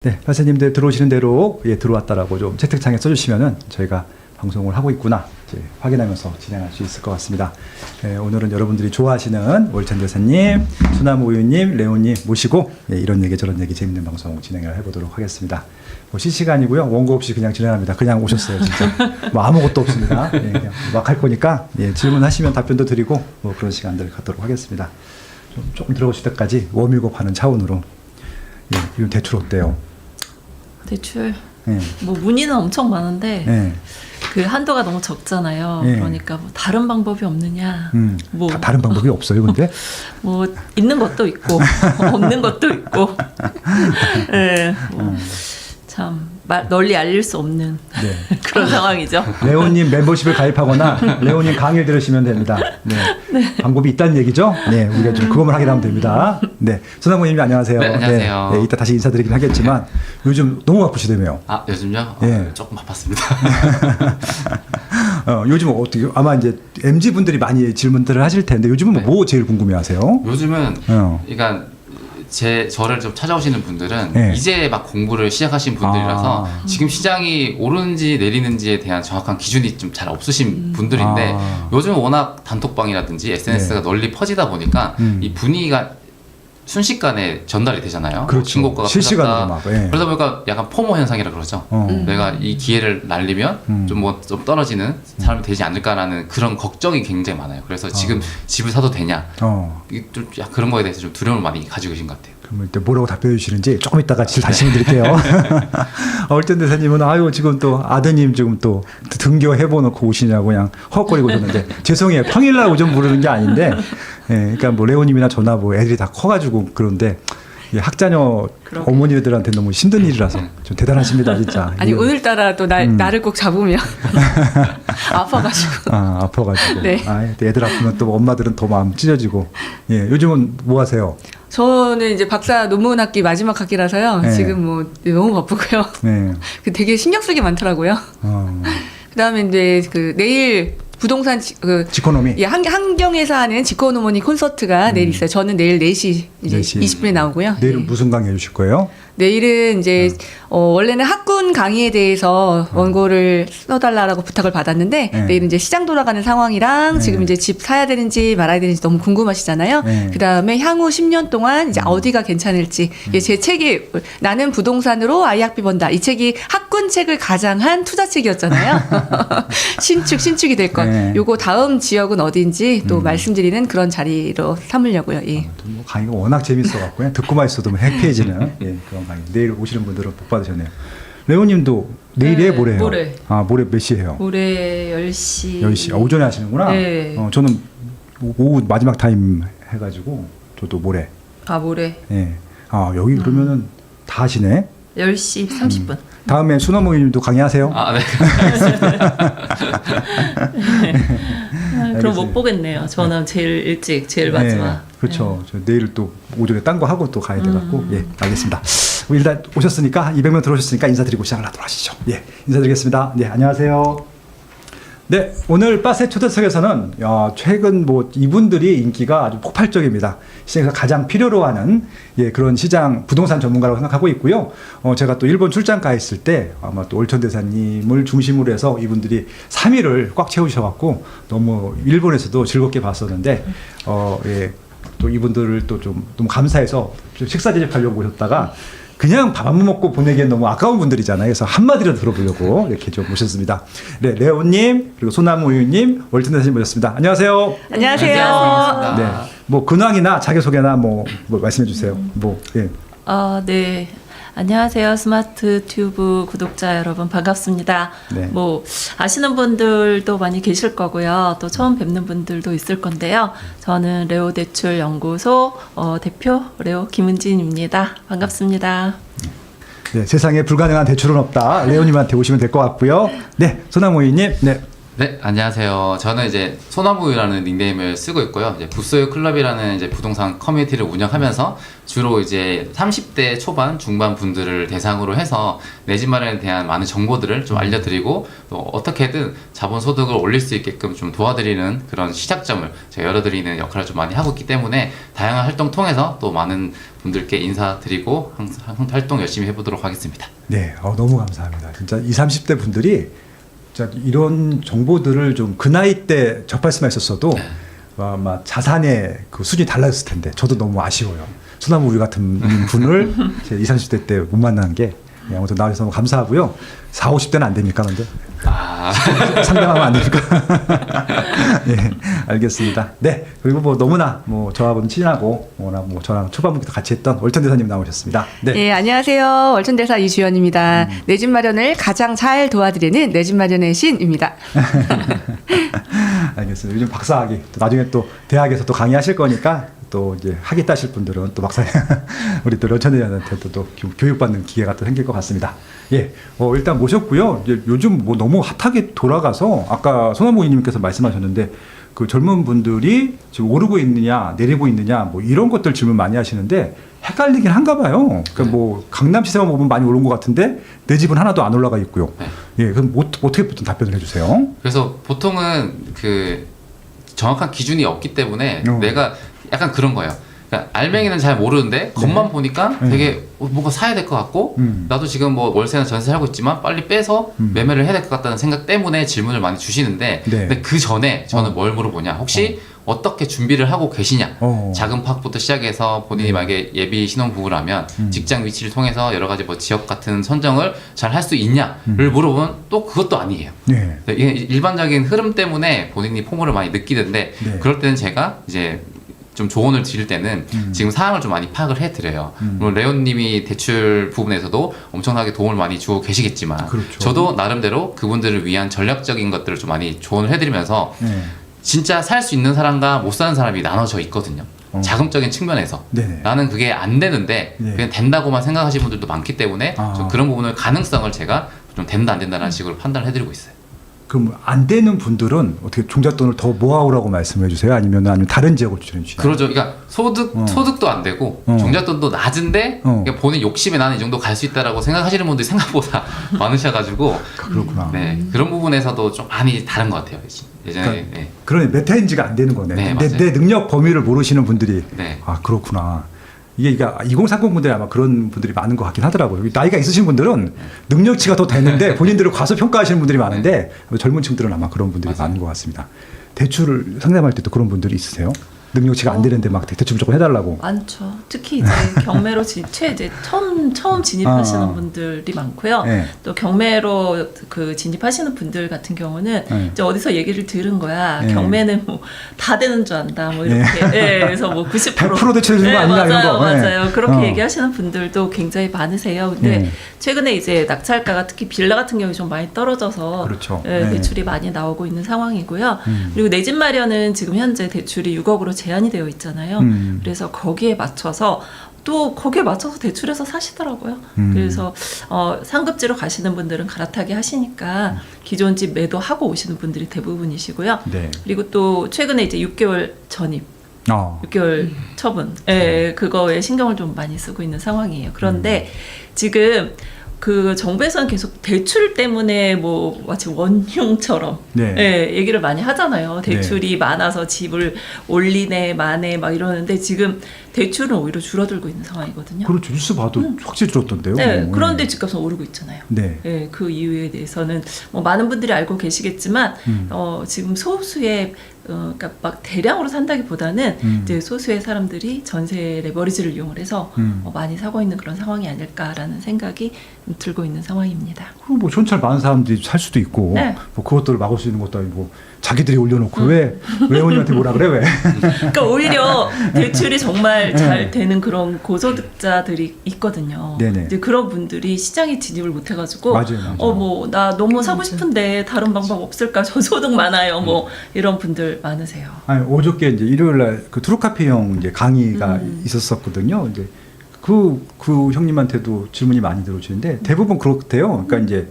네, 선생님들 들어오시는 대로 들어왔다라고 좀 채팅창에 써주시면은 저희가 방송을 하고 있구나 이제 확인하면서 진행할 수 있을 것 같습니다. 오늘은 여러분들이 좋아하시는 월찬 대사님, 수나무 우유님, 레오님 모시고 이런 얘기 저런 얘기 재밌는 방송 진행을 해보도록 하겠습니다. 뭐 실시간이고요, 원고 없이 그냥 진행합니다. 그냥 오셨어요, 진짜. 뭐 아무것도 없습니다. 그냥 막 할 거니까 질문하시면 답변도 드리고 뭐 그런 시간들 갖도록 하겠습니다. 조금 들어오실 때까지 워밍업 하는 차원으로 이건 대출 어때요? 대출 뭐 문의는 엄청 많은데 그 한도가 너무 적잖아요. 그러니까 뭐 다른 방법이 없느냐. 뭐 다른 방법이 없어요, 근데? 뭐 있는 것도 있고 없는 것도 있고. 참 널리 알릴 수 없는 그런 상황이죠. 레오님 멤버십을 가입하거나 레오님 강의 들으시면 됩니다. 방법이 있다는 얘기죠. 우리가 좀 그것만 확인하면 됩니다. 손학무님이 안녕하세요. 안녕하세요. 이따 다시 인사드리긴 하겠지만 요즘 너무 바쁘시다며요. 아, 요즘요? 조금 바빴습니다. 요즘 어떻게 아마 이제 MZ 분들이 많이 질문들을 하실 텐데 요즘은 뭐 제일 궁금해하세요? 요즘은 그러니까 저를 좀 찾아오시는 분들은 이제 막 공부를 시작하신 분들이라서 지금 시장이 오르는지 내리는지에 대한 정확한 기준이 좀 잘 없으신 분들인데 요즘 워낙 단톡방이라든지 SNS가 널리 퍼지다 보니까 이 분위기가 순식간에 전달이 되잖아요. 그렇죠. 신고가가 실시간으로 막. 그러다 보니까 약간 포모 현상이라 그러죠. 내가 이 기회를 날리면 좀 떨어지는 사람이 되지 않을까라는 그런 걱정이 굉장히 많아요. 그래서 지금 집을 사도 되냐? 좀 그런 거에 대해서 좀 두려움을 많이 가지고 계신 것 같아요. 그럼 일단 뭐라고 답변해 주시는지 조금 이따가 다시 드릴게요. 얼전 대사님은 지금 또 아드님 지금 또 등교 해보놓고 오시냐고 그냥 헉거리고 오셨는데 죄송해요. 평일날 오전 부르는 게 아닌데 그러니까 뭐 레오님이나 저나 뭐 애들이 다 커가지고 그런데 학자녀 어머니들한테 너무 힘든 일이라서 좀 대단하십니다, 진짜. 아니 오늘따라 또 나를 꼭 잡으면 아파가지고. 아파가지고. 애들 아프면 또 엄마들은 더 마음 찢어지고. 요즘은 뭐 하세요? 저는 이제 박사 논문 학기 마지막 학기라서요. 지금 뭐 너무 바쁘고요. 되게 신경 쓰기 많더라고요. 그다음에 이제 그 내일 부동산 지코노미. 한경에서 하는 지코노모니 콘서트가 내일 있어요. 저는 내일 4시 이제 4시. 20분에 나오고요. 내일은 무슨 강의 해주실 거예요? 내일은 이제 원래는 학군 강의에 대해서 원고를 써달라고 부탁을 받았는데 내일은 이제 시장 돌아가는 상황이랑 지금 이제 집 사야 되는지 말아야 되는지 너무 궁금하시잖아요. 그 다음에 향후 10년 동안 이제 어디가 괜찮을지 제 책이 나는 부동산으로 아이 학비 번다. 이 책이 학군 책을 가장한 투자책이었잖아요. 신축이 될 것. 요거 다음 지역은 어딘지 또 말씀드리는 그런 자리로 삼으려고요. 뭐 강의가 워낙 재밌어갖고 듣고만 있어도 핵페이지는 그런 강의. 내일 오시는 분들은 복 받으셨네요. 레오님도 내일에 모레요? 모레. 모레 몇 시에요? 모레 10시. 10시. 오전에 하시는구나? 네. 저는 오후 마지막 타임 해가지고 저도 모레. 모레. 여기 그러면은 다 하시네? 10시 30분. 다음에 수나무님도 강의하세요? 네. 그럼 못 보겠네요. 저는 제일 일찍, 제일 마지막. 그렇죠. 저 내일 또 오전에 딴 거 하고 또 가야 돼갖고. 알겠습니다. 일단 오셨으니까 200명 들어오셨으니까 인사드리고 시작을 하도록 하시죠. 인사드리겠습니다. 안녕하세요. 오늘 빠세 초대석에서는 최근 뭐 이분들이 인기가 아주 폭발적입니다. 시장에서 가장 필요로 하는 그런 시장 부동산 전문가라고 생각하고 있고요. 제가 또 일본 출장 가 있을 때 아마 또 올천 대사님을 중심으로 해서 이분들이 3일을 꽉 채우셔갖고 너무 일본에서도 즐겁게 봤었는데 또 이분들을 또 좀 너무 감사해서 좀 식사 대접하려고 오셨다가 그냥 밥 안 먹고 보내기엔 너무 아까운 분들이잖아요. 그래서 한마디라도 들어보려고 이렇게 좀 모셨습니다. 레오님, 그리고 소나무우유님, 월튼 대사님 모셨습니다. 안녕하세요. 안녕하세요. 뭐 근황이나 자기소개나 뭐 말씀해 주세요. 네. 안녕하세요. 스마트 튜브 구독자 여러분 반갑습니다. 뭐 아시는 분들도 많이 계실 거고요. 또 처음 뵙는 분들도 있을 건데요. 저는 레오 대출 연구소 대표 레오 김은진입니다. 반갑습니다. 세상에 불가능한 대출은 없다. 레오님한테 오시면 될 것 같고요. 소나무이님. 네, 안녕하세요. 저는 이제 소나무라는 닉네임을 쓰고 있고요. 이제 붓소유 클럽이라는 이제 부동산 커뮤니티를 운영하면서 주로 이제 30대 초반, 중반 분들을 대상으로 해서 내 집 마련에 대한 많은 정보들을 좀 알려드리고 또 어떻게든 자본 소득을 올릴 수 있게끔 좀 도와드리는 그런 시작점을 제가 열어드리는 역할을 좀 많이 하고 있기 때문에 다양한 활동 통해서 또 많은 분들께 인사드리고 항상 활동 열심히 해보도록 하겠습니다. 네, 너무 감사합니다. 진짜 20, 30대 분들이 진짜 이런 정보들을 좀 그 나이 때 접할 수만 있었어도 아마 자산의 그 수준이 달라졌을 텐데 저도 너무 아쉬워요. 소나무 우유 같은 분을 제 20, 30대 때 못 만난 게 아무튼 나와주셔서 너무 감사하고요. 40, 50대는 안 됩니까, 근데? 상담하면 안 됩니까? 예, 알겠습니다. 네, 그리고 뭐 너무나 뭐 저하고는 친하고 워낙 뭐 저랑 초반부터 같이 했던 월천 대사님 나오셨습니다. 네, 네, 안녕하세요. 월천대사 이주연입니다. 내 집 마련을 가장 잘 도와드리는 내 집 마련의 신입니다. 알겠습니다. 요즘 박사학위 또 나중에 또 대학에서 또 강의하실 거니까 또 이제 학위 따실 분들은 또 막상 우리 또 런천대한테도 또 교육받는 기회가 또 생길 것 같습니다. 예, 일단 모셨고요. 이제 요즘 뭐 너무 핫하게 돌아가서 아까 소나무이님께서 말씀하셨는데 그 젊은 분들이 지금 오르고 있느냐 내리고 있느냐 뭐 이런 것들 질문 많이 하시는데 헷갈리긴 한가 봐요. 그러니까 뭐 강남 시세만 보면 많이 오른 것 같은데 내 집은 하나도 안 올라가 있고요. 네. 예, 그럼 어떻게 보통 답변을 해주세요? 그래서 보통은 그 정확한 기준이 없기 때문에 내가 약간 그런 거예요. 그러니까 알맹이는 잘 모르는데 겉만 보니까 되게 뭔가 사야 될 것 같고 나도 지금 뭐 월세나 전세 하고 있지만 빨리 빼서 매매를 해야 될 것 같다는 생각 때문에 질문을 많이 주시는데 근데 그 전에 저는 뭘 물어보냐 혹시 어떻게 준비를 하고 계시냐 작은 파악부터 시작해서 본인이 만약에 예비 신혼부부라면 직장 위치를 통해서 여러 가지 뭐 지역 같은 선정을 잘 할 수 있냐를 물어보면 또 그것도 아니에요. 네. 이게 일반적인 흐름 때문에 본인이 포모를 많이 느끼는데 네. 그럴 때는 제가 이제 좀 조언을 드릴 때는 지금 상황을 좀 많이 파악을 해드려요. 물론 레온님이 대출 부분에서도 엄청나게 도움을 많이 주고 계시겠지만 그렇죠. 저도 나름대로 그분들을 위한 전략적인 것들을 좀 많이 조언을 해드리면서 진짜 살 수 있는 사람과 못 사는 사람이 나눠져 있거든요. 자금적인 측면에서 네네. 나는 그게 안 되는데 그냥 된다고만 생각하시는 분들도 많기 때문에 좀 그런 부분을 가능성을 제가 좀 된다 안 된다는 식으로 판단을 해드리고 있어요. 그럼 안 되는 분들은 어떻게 종잣돈을 더 모아오라고 말씀해 주세요? 아니면 다른 지역을 추천해 주시나요? 그러죠. 그러니까 소득도 안 되고 종잣돈도 낮은데 그러니까 본인 욕심에 나는 이 정도 갈 수 있다라고 생각하시는 분들이 생각보다 많으셔가지고 그렇구나. 네, 그런 부분에서도 좀 많이 다른 것 같아요. 예전에 그러니까, 네. 그러네 메타인지가 안 되는 거네. 네, 내 능력 범위를 모르시는 분들이 네. 그렇구나. 이게 2030 분들이 아마 그런 분들이 많은 것 같긴 하더라고요. 나이가 있으신 분들은 능력치가 더 되는데 본인들을 과소평가하시는 분들이 많은데 젊은 층들은 아마 그런 분들이 맞아요. 많은 것 같습니다. 대출을 상담할 때도 그런 분들이 있으세요? 능력치가 안 되는데 막 대출 무조건 해달라고. 많죠. 특히 이제 경매로 이제 처음 진입하시는 분들이 많고요. 네. 또 경매로 그 진입하시는 분들 같은 경우는 이제 어디서 얘기를 들은 거야. 네. 경매는 뭐 다 되는 줄 안다. 뭐 이렇게. 네. 그래서 뭐 90% 100% 대출 주는 거 아니냐 이런 거. 맞아요. 그렇게 얘기하시는 분들도 굉장히 많으세요. 근데 최근에 이제 낙찰가가 특히 빌라 같은 경우에 좀 많이 떨어져서 그렇죠. 대출이 많이 나오고 있는 상황이고요. 그리고 내 집 마련은 지금 현재 대출이 6억으로 제한이 되어 있잖아요. 그래서 거기에 맞춰서 대출해서 사시더라고요. 그래서 상급지로 가시는 분들은 갈아타기 하시니까 기존 집 매도하고 오시는 분들이 대부분이시고요. 네. 그리고 또 최근에 이제 6개월 전입 6개월 처분, 그거에 신경을 좀 많이 쓰고 있는 상황이에요. 그런데 지금 그 정부에서는 계속 대출 때문에 뭐 마치 원흉처럼 얘기를 많이 하잖아요. 대출이 많아서 집을 올리네 마네 막 이러는데 지금 대출은 오히려 줄어들고 있는 상황이거든요. 그렇죠. 뉴스 봐도 확실히 줄었던데요. 네, 그런데 집값은 오르고 있잖아요. 네. 그 이유에 대해서는 뭐 많은 분들이 알고 계시겠지만 지금 소수의 그러니까 막 대량으로 산다기보다는 이제 소수의 사람들이 전세 레버리지를 이용을 해서 많이 사고 있는 그런 상황이 아닐까라는 생각이 들고 있는 상황입니다. 뭐 현찰 많은 사람들이 살 수도 있고 뭐 그것들을 막을 수 있는 것도 아니고 자기들이 올려놓고 왜 회원님한테 뭐라 그래 왜? 그러니까 오히려 대출이 정말 잘 되는 그런 고소득자들이 있거든요. 네네. 이제 그런 분들이 시장에 진입을 못해가지고 맞아요. 뭐 나 너무 사고 싶은데 다른 방법 없을까? 저소득 많아요. 뭐 이런 분들 많으세요. 아니 어저께 이제 일요일날 그 트루카페형 이제 강의가 있었었거든요. 이제 그 형님한테도 질문이 많이 들어오시는데 대부분 그렇대요. 그러니까 이제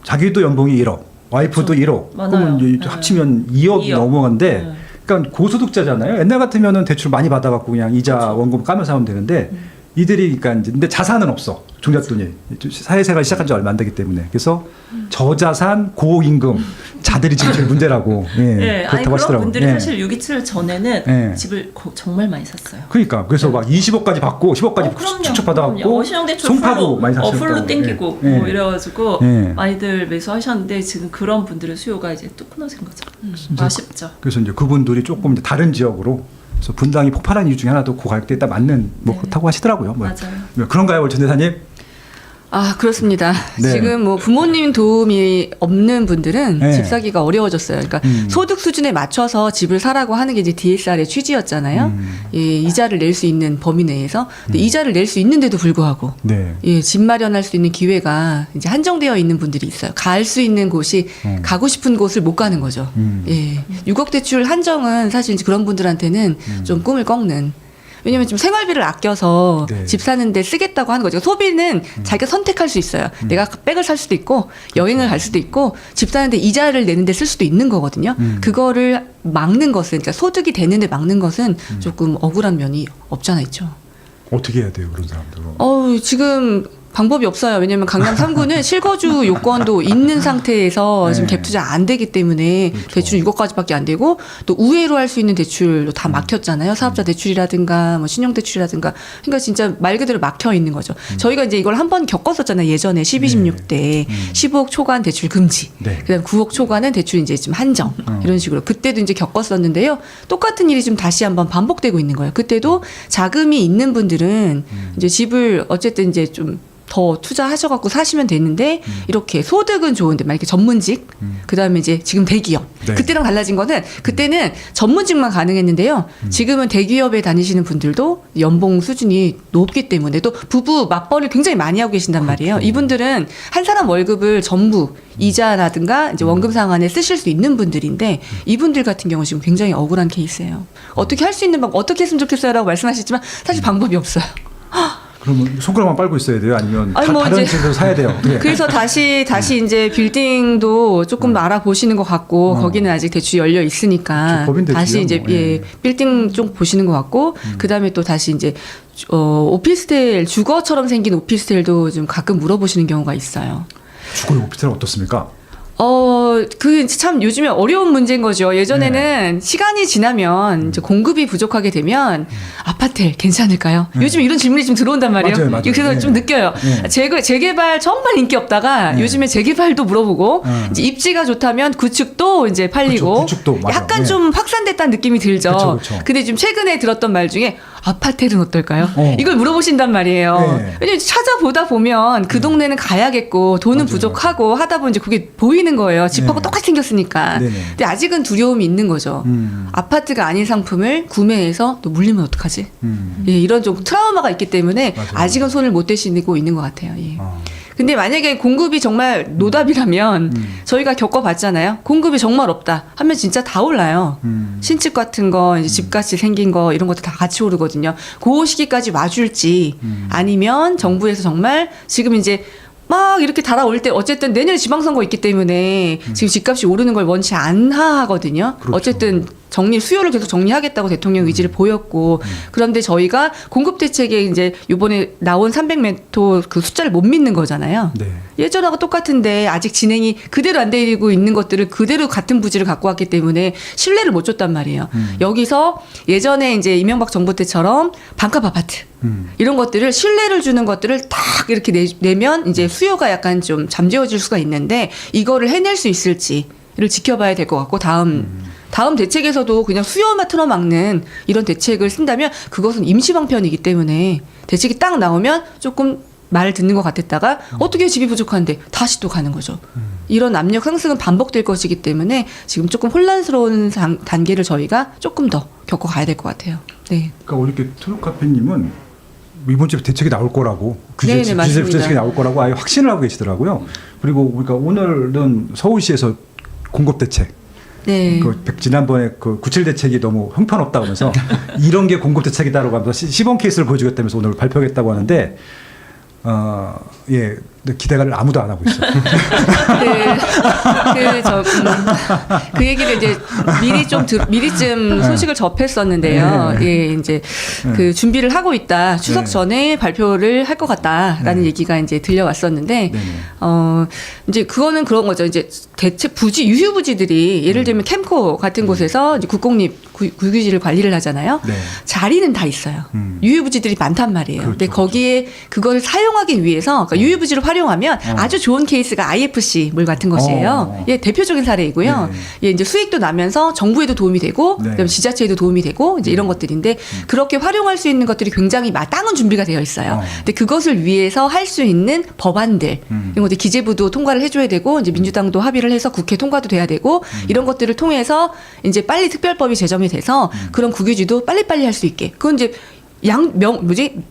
자기도 연봉이 1억. 와이프도 그렇죠. 1억. 많아요. 그러면 이제 네. 합치면 2억이 2억. 넘어간데 네. 그러니까 고소득자잖아요. 옛날 같으면은 대출 많이 받아갖고 그냥 이자 그렇죠. 원금 까면서 하면 되는데 이들이 그러니까 이제 근데 자산은 없어. 종잣돈이 사회생활 시작한 지 얼마 안 되기 때문에 그래서 저자산 고임금 자들이 지금 제일 문제라고 네, 아니 그렇다고 그런 하시더라고요. 분들이 예. 사실 627 전에는 예. 집을 정말 많이 샀어요. 그러니까 그래서 막 20억까지 받고 10억까지 그럼요. 축축 받아갖고 그럼요. 신용대출 손파고 많이 샀어요. 풀로 땡기고 예. 뭐 이래가지고 예. 많이들 매수하셨는데 지금 그런 분들의 수요가 이제 뚝 끊어진 거죠. 아쉽죠. 그래서 이제 그분들이 조금 이제 다른 지역으로 그래서 분당이 폭발한 이유 중에 하나도 그 가격대에 딱 맞는 뭐 네. 그렇다고 하시더라고요. 뭐. 맞아요. 그런가요, 월 전대사님? 아, 그렇습니다. 네. 지금 뭐 부모님 도움이 없는 분들은 네. 집 사기가 어려워졌어요. 그러니까 소득 수준에 맞춰서 집을 사라고 하는 게 이제 DSR의 취지였잖아요. 예, 이자를 낼 수 있는 범위 내에서. 근데 이자를 낼 수 있는데도 불구하고 네. 예, 집 마련할 수 있는 기회가 이제 한정되어 있는 분들이 있어요. 갈 수 있는 곳이 가고 싶은 곳을 못 가는 거죠. 예. 6억 대출 한정은 사실 이제 그런 분들한테는 좀 꿈을 꺾는. 왜냐면 좀 생활비를 아껴서 네. 집 사는데 쓰겠다고 하는 거죠. 소비는 자기가 선택할 수 있어요. 내가 백을 살 수도 있고 여행을 갈 수도 있고 집 사는데 이자를 내는데 쓸 수도 있는 거거든요. 그거를 막는 것은 그러니까 소득이 되는데 막는 것은 조금 억울한 면이 없잖아 있죠. 어떻게 해야 돼요, 그런 사람들은? 지금 방법이 없어요. 왜냐하면 강남 3구는 실거주 요건도 있는 상태에서 네. 지금 갭 투자 안 되기 때문에 그렇죠. 대출 6억까지밖에 안 되고 또 우회로 할 수 있는 대출도 다 막혔잖아요. 사업자 대출이라든가 뭐 신용 대출이라든가 그러니까 진짜 말 그대로 막혀 있는 거죠. 저희가 이제 이걸 한번 겪었었잖아요. 예전에 12, 16대 15억 초과 대출 금지. 네. 그다음 9억 초과는 대출 이제 좀 한정 이런 식으로 그때도 이제 겪었었는데요. 똑같은 일이 좀 다시 한번 반복되고 있는 거예요. 그때도 자금이 있는 분들은 이제 집을 어쨌든 이제 좀 더 투자하셔갖고 사시면 되는데 이렇게 소득은 좋은데 막 이렇게 전문직 그다음에 이제 지금 대기업 네. 그때랑 달라진 거는 그때는 전문직만 가능했는데요. 지금은 대기업에 다니시는 분들도 연봉 수준이 높기 때문에 또 부부 맞벌이를 굉장히 많이 하고 계신단 말이에요. 이분들은 한 사람 월급을 전부 이자라든가 이제 원금 상환에 쓰실 수 있는 분들인데 이분들 같은 경우 지금 굉장히 억울한 케이스예요. 어떻게 할 수 있는 방법 어떻게 했으면 좋겠어요라고 말씀하시지만 사실 방법이 없어요. 그러면 손가락만 빨고 있어야 돼요? 아니면 아니, 뭐 다른 이제- 집에서 사야 돼요? 어떻게? 그래서 다시 이제 빌딩도 조금 알아보시는 것 같고 거기는 아직 대출이 열려 있으니까 저 법인 대출이요? 다시 이제 뭐, 예. 빌딩 쪽 보시는 것 같고 그다음에 또 다시 이제 오피스텔 주거처럼 생긴 오피스텔도 좀 가끔 물어보시는 경우가 있어요. 주거용 오피스텔은 어떻습니까? 그 참 요즘에 어려운 문제인 거죠. 예전에는 시간이 지나면 이제 공급이 부족하게 되면 아파트 괜찮을까요? 요즘 이런 질문이 좀 들어온단 말이에요. 맞아요, 맞아요. 그래서 네. 좀 느껴요. 네. 재개발 정말 인기 없다가 네. 요즘에 재개발도 물어보고 네. 이제 입지가 좋다면 구축도 이제 팔리고 그쵸, 구축도, 맞아. 약간 네. 좀 확산됐다는 느낌이 들죠. 그쵸, 그쵸. 근데 좀 최근에 들었던 말 중에 아파트는 어떨까요? 이걸 물어보신단 말이에요. 네. 왜냐면 찾아보다 보면 그 동네는 가야겠고 돈은 맞아요, 부족하고 하다 보면 이제 그게 보이는 거예요. 집하고 네. 똑같이 생겼으니까. 네네. 근데 아직은 두려움이 있는 거죠. 아파트가 아닌 상품을 구매해서 또 물리면 어떡하지? 예, 이런 좀 트라우마가 있기 때문에 맞아요. 아직은 손을 못 대시고 있는 것 같아요. 예. 아. 근데 만약에 공급이 정말 노답이라면 저희가 겪어봤잖아요. 공급이 정말 없다 하면 진짜 다 올라요. 신축 같은 거, 이제 집같이 생긴 거 이런 것도 다 같이 오르거든요. 그 시기까지 와줄지 아니면 정부에서 정말 지금 이제 막 이렇게 달아올 때 어쨌든 내년에 지방선거 있기 때문에 지금 집값이 오르는 걸 원치 않하거든요. 그렇죠. 어쨌든 수요를 계속 정리하겠다고 대통령 의지를 보였고 그런데 저희가 공급 대책에 이제 이번에 나온 300m 그 숫자를 못 믿는 거잖아요. 네. 예전하고 똑같은데 아직 진행이 그대로 안 되고 있는 것들을 그대로 같은 부지를 갖고 왔기 때문에 신뢰를 못 줬단 말이에요. 여기서 예전에 이제 이명박 정부 때처럼 반값 아파트 이런 것들을 신뢰를 주는 것들을 딱 이렇게 내면 이제 수요가 약간 좀 잠재워질 수가 있는데 이거를 해낼 수 있을지를 지켜봐야 될 것 같고 다음 대책에서도 그냥 수요만 틀어막는 이런 대책을 쓴다면 그것은 임시방편이기 때문에 대책이 딱 나오면 조금 말 듣는 것 같았다가 어떻게 집이 부족한데 다시 또 가는 거죠. 이런 압력 상승은 반복될 것이기 때문에 지금 조금 혼란스러운 단계를 저희가 조금 더 겪어가야 될 것 같아요. 네. 그러니까 이렇게 트루카페님은 이번 주에 대책이 나올 거라고 네네, 규제 맞습니다. 대책이 나올 거라고 아예 확신을 하고 계시더라고요. 그리고 그러니까 오늘은 서울시에서 공급 대책 네. 지난번에 그 97 대책이 너무 형편없다고 하면서 이런 게 공급 대책이다라고 하면서 시범 케이스를 보여주겠다면서 오늘 발표하겠다고 하는데 예, 근데 기대를 아무도 안 하고 있어요. 그 얘기를 이제 미리쯤 소식을 접했었는데요. 예, 이제 그 준비를 하고 있다. 추석 전에 발표를 할 것 같다라는 얘기가 이제 들려왔었는데, 이제 그거는 그런 거죠. 이제 대체 유휴부지들이 예를 들면 캠코 같은 곳에서 이제 국공립 국유지를 관리를 하잖아요. 네. 자리는 다 있어요. 유휴부지들이 많단 말이에요. 그렇죠, 근데 거기에 그걸 사용하기 위해서 그러니까 유휴부지를 활용하면 아주 좋은 케이스가 IFC 물 같은 것이에요. 예, 대표적인 사례이고요. 네. 예, 이제 수익도 나면서 정부에도 도움이 되고, 네. 그다음에 지자체에도 도움이 되고, 이제 이런 것들인데 그렇게 활용할 수 있는 것들이 굉장히 땅은 준비가 되어 있어요. 근데 그것을 위해서 할 수 있는 법안들, 이런 것들 기재부도 통과를 해줘야 되고, 이제 민주당도 합의를 해서 국회 통과도 돼야 되고, 이런 것들을 통해서 이제 빨리 특별법이 제정이 돼서 그런 국유지도 빨리빨리 할 수 있게. 그건 이제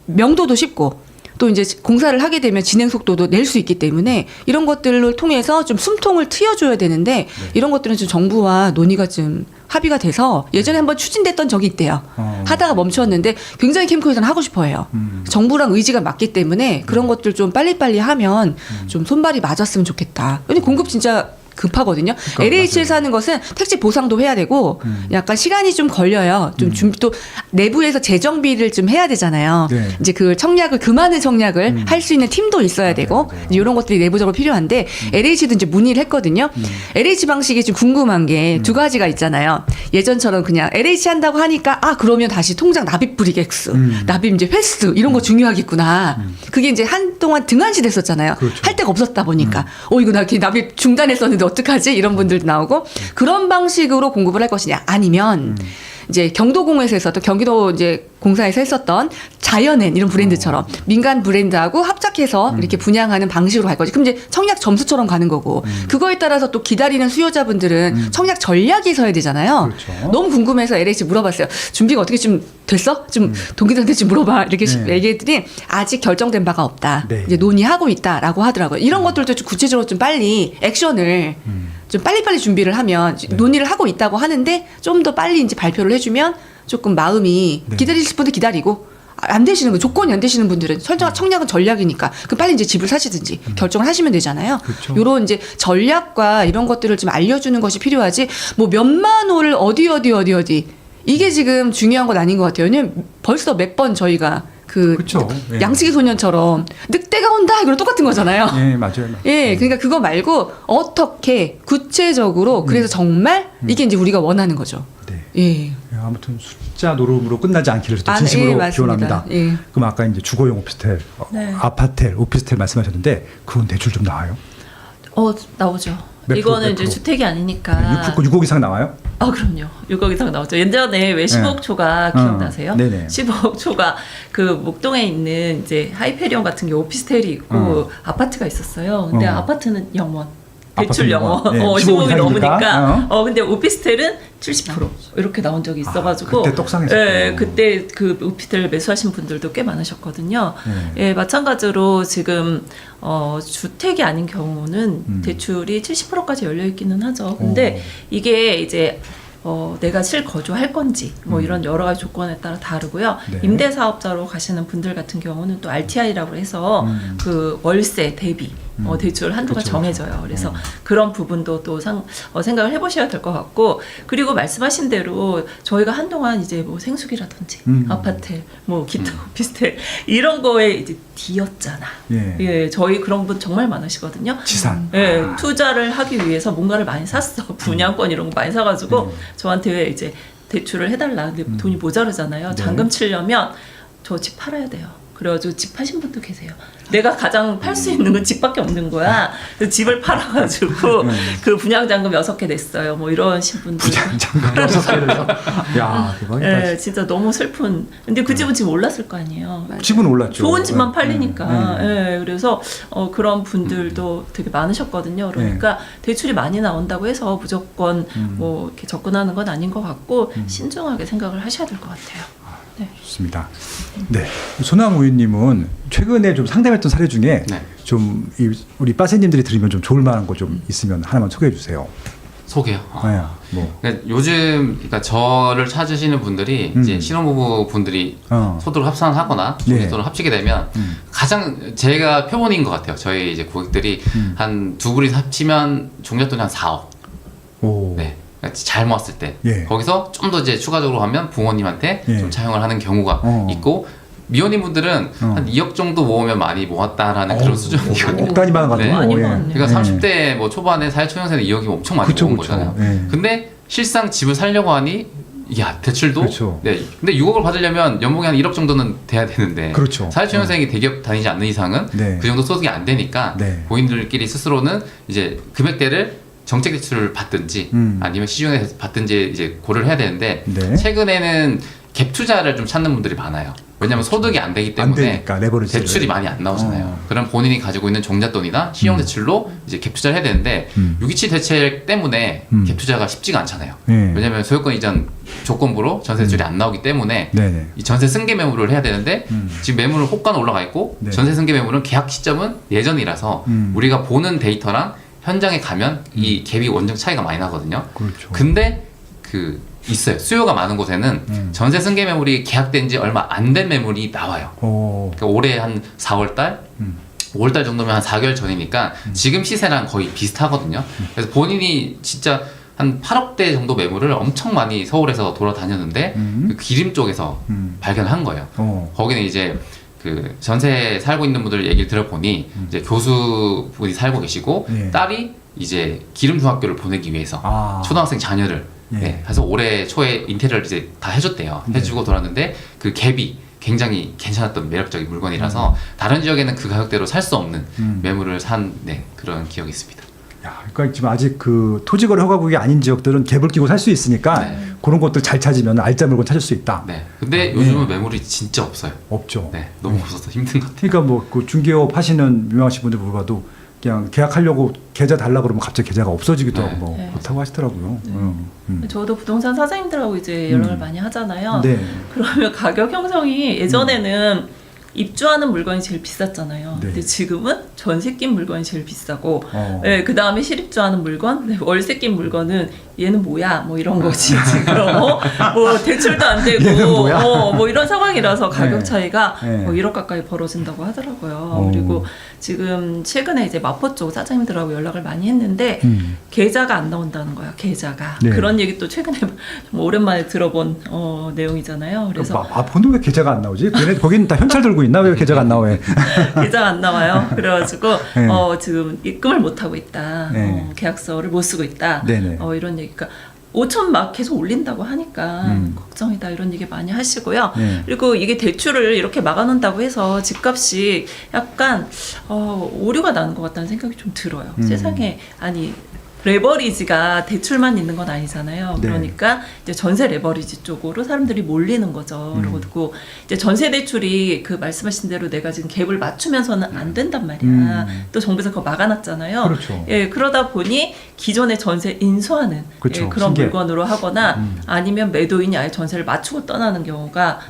명도도 쉽고. 또 이제 공사를 하게 되면 진행 속도도 낼 수 있기 때문에 이런 것들을 통해서 좀 숨통을 트여줘야 되는데 이런 것들은 좀 정부와 논의가 좀 합의가 돼서 예전에 한번 추진됐던 적이 있대요. 하다가 멈췄는데 굉장히 캠코에서는 하고 싶어해요. 정부랑 의지가 맞기 때문에 그런 것들 좀 빨리빨리 하면 좀 손발이 맞았으면 좋겠다. 근데 공급 진짜 급하거든요. 그러니까, LH에서 하는 것은 택지 보상도 해야 되고 약간 시간이 좀 걸려요. 좀 준비 또 내부에서 재정비를 좀 해야 되잖아요. 네. 이제 그 청약을 그 많은 청약을 할 수 있는 팀도 있어야 되고 이제 이런 것들이 내부적으로 필요한데 LH도 이제 문의를 했거든요. LH 방식이 좀 궁금한 게 두 가지가 있잖아요. 예전처럼 그냥 LH 한다고 하니까 그러면 다시 통장 납입 불이객수, 납입 이제 횟수 이런 거 중요하겠구나. 그게 이제 한동안 등한시 됐었잖아요. 그렇죠. 할 데가 없었다 보니까 이거 나 이렇게 납입 중단했었는데 어떡하지? 이런 분들도 나오고 그런 방식으로 공급을 할 것이냐 아니면 이제 경도공에서 또 경기도 이제 공사에서 했었던 자연엔 이런 브랜드처럼 민간 브랜드하고 합작해서 이렇게 분양하는 방식으로 갈 거지. 그럼 이제 청약 점수처럼 가는 거고 그거에 따라서 또 기다리는 수요자분들은 청약 전략이 서야 되잖아요. 그렇죠. 너무 궁금해서 LH 물어봤어요. 준비가 어떻게 좀 됐어? 좀 동기들한테 좀 물어봐. 이렇게 얘기했더니 아직 결정된 바가 없다. 네. 이제 논의하고 있다라고 하더라고요. 이런 것들도 좀 구체적으로 좀 빨리 액션을 좀 빨리빨리 준비를 하면 논의를 하고 있다고 하는데 좀 더 빨리 이제 발표를 해주면 조금 마음이 기다리실 분들 기다리고 안 되시는 분 조건이 안 되시는 분들은 청약은 전략이니까 그 빨리 이제 집을 사시든지 결정을 하시면 되잖아요. 그렇죠. 요런 이제 전략과 이런 것들을 좀 알려주는 것이 필요하지 뭐 몇만 호를 어디 이게 지금 중요한 건 아닌 것 같아요. 왜냐면 벌써 몇 번 저희가 그렇죠. 예. 양치기 소년처럼 늑대가 온다 이거랑 똑같은 거잖아요. 예, 맞아요. 예, 그러니까 그거 말고 어떻게 구체적으로 그래서 정말 이게 이제 우리가 원하는 거죠. 네. 예. 아무튼 숫자 노름으로 끝나지 않기를 또 예, 진심으로 맞습니다. 기원합니다. 예. 그럼 아까 이제 주거용 오피스텔, 네. 아파텔, 오피스텔 말씀하셨는데 그건 대출 좀 나와요? 나오죠. 몇 이거는 프로? 이제 주택이 아니니까. 6억 이상 나와요? 그럼요. 6억 이상 나오죠. 예전에 왜 15억 초가 기억나세요? 네네. 15억 초가 그 목동에 있는 이제 하이페리온 같은 게 오피스텔이 있고 아파트가 있었어요. 근데 아파트는 0원. 대출 아파트는 0원. 0원. 예, 15억이 15억 넘으니까. 이상이니까. 근데 오피스텔은 70% 이렇게 나온 적이 있어가지고. 그때 떡상했었구나. 예, 그때 그 오피스텔 매수하신 분들도 꽤 많으셨거든요. 예, 마찬가지로 지금 주택이 아닌 경우는 대출이 70%까지 열려 있기는 하죠. 근데 이게 이제 내가 실거주할 건지 뭐 이런 여러 가지 조건에 따라 다르고요. 네. 임대사업자로 가시는 분들 같은 경우는 또 RTI라고 해서 그 월세 대비 대출 한도가 그쵸, 정해져요. 그래서 그런 부분도 또 생각을 해보셔야 될 것 같고 그리고 말씀하신 대로 저희가 한동안 이제 뭐 생수기라든지 아파트 뭐 기타 오피스텔 이런 거에 이제 뒤였잖아. 예, 저희 그런 분 정말 많으시거든요. 지산. 예, 투자를 하기 위해서 뭔가를 많이 샀어. 분양권 이런 거 많이 사가지고 저한테 이제 대출을 해달라. 근데 돈이 모자르잖아요. 잔금 치려면 저 집 팔아야 돼요. 그래가지고 집 파신 분도 계세요. 내가 가장 팔 수 있는 건 집밖에 없는 거야. 그래서 집을 팔아가지고 그 분양잔금 6개 냈어요. 뭐 이런 분들. 분양잔금 6개를요? 야, 대박이다. 예, 진짜 너무 슬픈. 근데 그 집은 지금 올랐을 거 아니에요. 집은 올랐죠. 좋은 집만 팔리니까. 예, 그래서 그런 분들도 되게 많으셨거든요. 그러니까 대출이 많이 나온다고 해서 무조건 뭐 이렇게 접근하는 건 아닌 것 같고 신중하게 생각을 하셔야 될 것 같아요. 네. 좋습니다. 네, 손왕 우유님은 최근에 좀 상담했던 사례 중에 좀 우리 빠세님들이 들으면 좀 좋을 만한 거 좀 있으면 하나만 소개해 주세요. 소개요. 네. 뭐. 그러니까 요즘 그러니까 저를 찾으시는 분들이 이제 신혼부부 분들이 소득을 합산하거나 종잣돈을 합치게 되면 가장 제가 표본인 것 같아요. 저희 이제 고객들이 한 두 분이 합치면 종잣돈이 한 4억. 오. 네. 그러니까 잘 모았을 때 예. 거기서 좀 더 이제 추가적으로 하면 부모님한테 예. 좀 차용을 하는 경우가 있고 미혼인 분들은 한 2억 정도 모으면 많이 모았다라는 그런 수준이거든요. 억 단위만 가도 네. 많이 예. 모았네요. 그러니까 30대 뭐 초반에 사회초년생은 2억이면 엄청 많이 그쵸, 모은 그쵸. 거잖아요. 예. 근데 실상 집을 살려고 하니 야 대출도 그렇죠. 네. 근데 6억을 받으려면 연봉이 한 1억 정도는 돼야 되는데 그렇죠. 사회초년생이 대기업 다니지 않는 이상은 네. 그 정도 소득이 안 되니까 네. 본인들끼리 스스로는 이제 금액대를 정책 대출을 받든지 아니면 시중에 받든지 이제 고려를 해야 되는데 네. 최근에는 갭 투자를 좀 찾는 분들이 많아요. 왜냐하면 소득이 안 되기 안 때문에 되니까 레버리지를. 대출이 많이 안 나오잖아요. 그럼 본인이 가지고 있는 종잣돈이나 신용 대출로 이제 갭 투자를 해야 되는데 627 대책 때문에 갭 투자가 쉽지가 않잖아요. 예. 왜냐하면 소유권 이전 조건부로 전세 대출이 안 나오기 때문에 네네. 이 전세 승계 매물을 해야 되는데 지금 매물은 호가는 올라가 있고 네. 전세 승계 매물은 계약 시점은 예전이라서 우리가 보는 데이터랑 현장에 가면 이 갭이 원정 차이가 많이 나거든요. 그렇죠. 근데 그 있어요. 수요가 많은 곳에는 전세 승계 매물이 계약된 지 얼마 안 된 매물이 나와요. 오. 그러니까 올해 한 4월달, 5월달 정도면 한 4개월 전이니까 지금 시세랑 거의 비슷하거든요. 그래서 본인이 진짜 한 8억대 정도 매물을 엄청 많이 서울에서 돌아다녔는데 그 기림 쪽에서 발견한 거예요. 거기는 이제 그 전세 살고 있는 분들 얘기를 들어보니 이제 교수분이 살고 계시고 예. 딸이 이제 기름 중학교를 보내기 위해서 아. 초등학생 자녀를 예. 네, 그래서 올해 초에 인테리어를 이제 다 해줬대요. 해주고 돌았는데 그 갭이 굉장히 괜찮았던 매력적인 물건이라서 다른 지역에는 그 가격대로 살 수 없는 매물을 산 네, 그런 기억이 있습니다. 야, 그러니까 지금 아직 그 토지거래 허가국이 아닌 지역들은 갭을 끼고 살 수 있으니까 네. 그런 것들 잘 찾으면 알짜 물건 찾을 수 있다. 네, 근데 요즘은 매물이 진짜 없어요. 없죠. 네, 너무 없어서 힘든 것 같아요. 그러니까 뭐 그 중개업 하시는 유명하신 분들 물어봐도 그냥 계약하려고 계좌 달라 그러면 갑자기 계좌가 없어지기도 네. 하고 뭐 네. 그렇다고 하시더라고요. 저도 부동산 사장님들하고 이제 연락을 많이 하잖아요. 네. 그러면 가격 형성이 예전에는 입주하는 물건이 제일 비쌌잖아요. 네. 근데 지금은 전세 낀 물건이 제일 비싸고, 어. 네, 그 다음에 실입주하는 물건, 네, 월세 낀 물건은 얘는 뭐야? 뭐 이런 거지 지금. 뭐 대출도 안 되고, 얘는 뭐야? 뭐 이런 상황이라서 가격 네. 차이가 네. 뭐 1억 가까이 벌어진다고 하더라고요. 어. 그리고 지금 최근에 이제 마포 쪽 사장님들하고 연락을 많이 했는데 계좌가 안 나온다는 거야. 계좌가. 네. 그런 얘기 또 최근에 좀 오랜만에 들어본 내용이잖아요. 그래서 마포는 왜 계좌가 안 나오지? 거기는 다 현찰 들고 있나? 왜 계좌가 안 나와? 계좌가 안 나와요. 그래가지고 네. 지금 입금을 못 하고 있다. 네. 계약서를 못 쓰고 있다. 네네. 이런 얘기가 5천 막 계속 올린다고 하니까 걱정이다 이런 얘기 많이 하시고요. 네. 그리고 이게 대출을 이렇게 막아놓는다고 해서 집값이 약간 오류가 나는 것 같다는 생각이 좀 들어요. 세상에 아니. 레버리지가 대출만 있는 건 아니잖아요. 네. 그러니까 이제 전세 레버리지 쪽으로 사람들이 몰리는 거죠. 그리고 이제 전세 대출이 그 말씀하신 대로 내가 지금 갭을 맞추면서는 안 된단 말이야. 또 정부에서 그거 막아놨잖아요. 그렇죠. 예, 그러다 보니 기존의 전세 인수하는 그렇죠. 예, 그런 신기해. 물건으로 하거나 아니면 매도인이 아예 전세를 맞추고 떠나는 경우가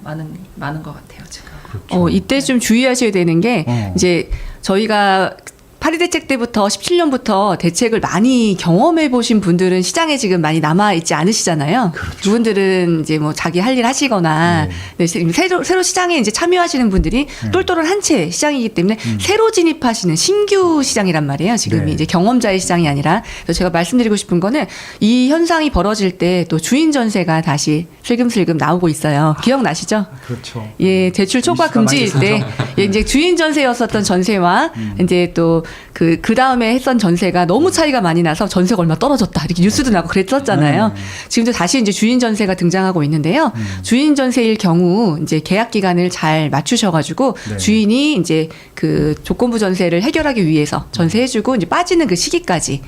많은 것 같아요 지금. 그렇죠. 이때 좀 주의하셔야 되는 게 이제 저희가 파리 대책 때부터 17년부터 대책을 많이 경험해 보신 분들은 시장에 지금 많이 남아 있지 않으시잖아요. 그분들은 이제 뭐 자기 할 일 하시거나 네, 새로 시장에 이제 참여하시는 분들이 똘똘한 한 채 시장이기 때문에 새로 진입하시는 신규 시장이란 말이에요. 지금이 네. 이제 경험자의 시장이 아니라. 그래서 제가 말씀드리고 싶은 거는 이 현상이 벌어질 때 또 주인 전세가 다시 슬금슬금 나오고 있어요. 기억나시죠? 그렇죠. 예, 대출 초과 이슈가 많이 금지일 때 예, 이제 주인 전세였었던 전세와 이제 또 그 다음에 했던 전세가 너무 차이가 많이 나서 전세가 얼마 떨어졌다 이렇게 뉴스도 나고 그랬었잖아요. 지금도 다시 이제 주인 전세가 등장하고 있는데요. 주인 전세일 경우 이제 계약 기간을 잘 맞추셔가지고 네. 주인이 이제 그 조건부 전세를 해결하기 위해서 전세해주고 이제 빠지는 그 시기까지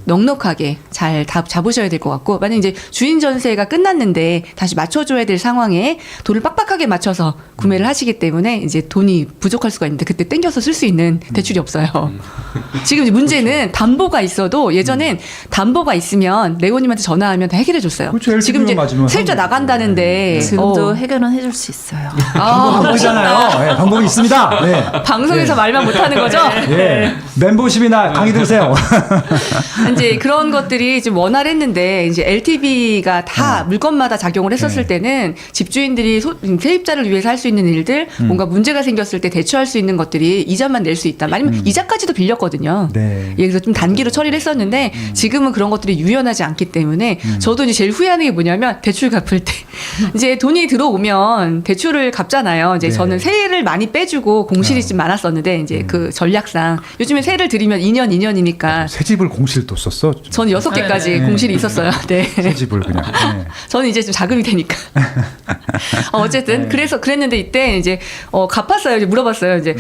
넉넉하게 잘 잡으셔야 될 것 같고, 만약 이제 주인 전세가 끝났는데 다시 맞춰줘야 될 상황에 돈을 빡빡하게 맞춰서 구매를 하시기 때문에 이제 돈이 부족할 수가 있는데 그때 땡겨서 쓸 수 있는 대출이 없어요. 지금 이제 문제는 담보가 있어도 예전엔 담보가 있으면 레오님한테 전화하면 다 해결해 줬어요. 그렇죠. 지금 이제 맞으면 세입자 하는 나간다는데 지금도 해결은 해줄 수 있어요. 방법이잖아요. 네, 방법이 있습니다. 네. 방송에서 네. 말만 못하는 거죠? 예. 멤버십이나 강의 들으세요. 이제 그런 것들이 좀 원활했는데 이제 LTV가 다 물건마다 작용을 했었을 때는 집주인들이 세입자를 위해서 할 수 있는 일들, 뭔가 문제가 생겼을 때 대처할 수 있는 것들이 이자만 낼 수 있다. 아니면 이자까지도 빌렸거든요. 네. 예, 그래서 좀 단기로 처리를 했었는데 지금은 그런 것들이 유연하지 않기 때문에 저도 이제 제일 후회하는 게 뭐냐면 대출 갚을 때 이제 돈이 들어오면 대출을 갚잖아요. 이제 네. 저는 세를 많이 빼주고 공실이 좀 많았었는데 이제 그 전략상 요즘에 세를 들이면 2년이니까 새 집을 공실 또 썼어. 저는 6개까지 네. 공실이 있었어요. 네. 새 집을 그냥. 네. 저는 이제 좀 자금이 되니까. 어쨌든 네. 그래서 그랬는데 이때 이제 갚았어요. 이제 물어봤어요. 이제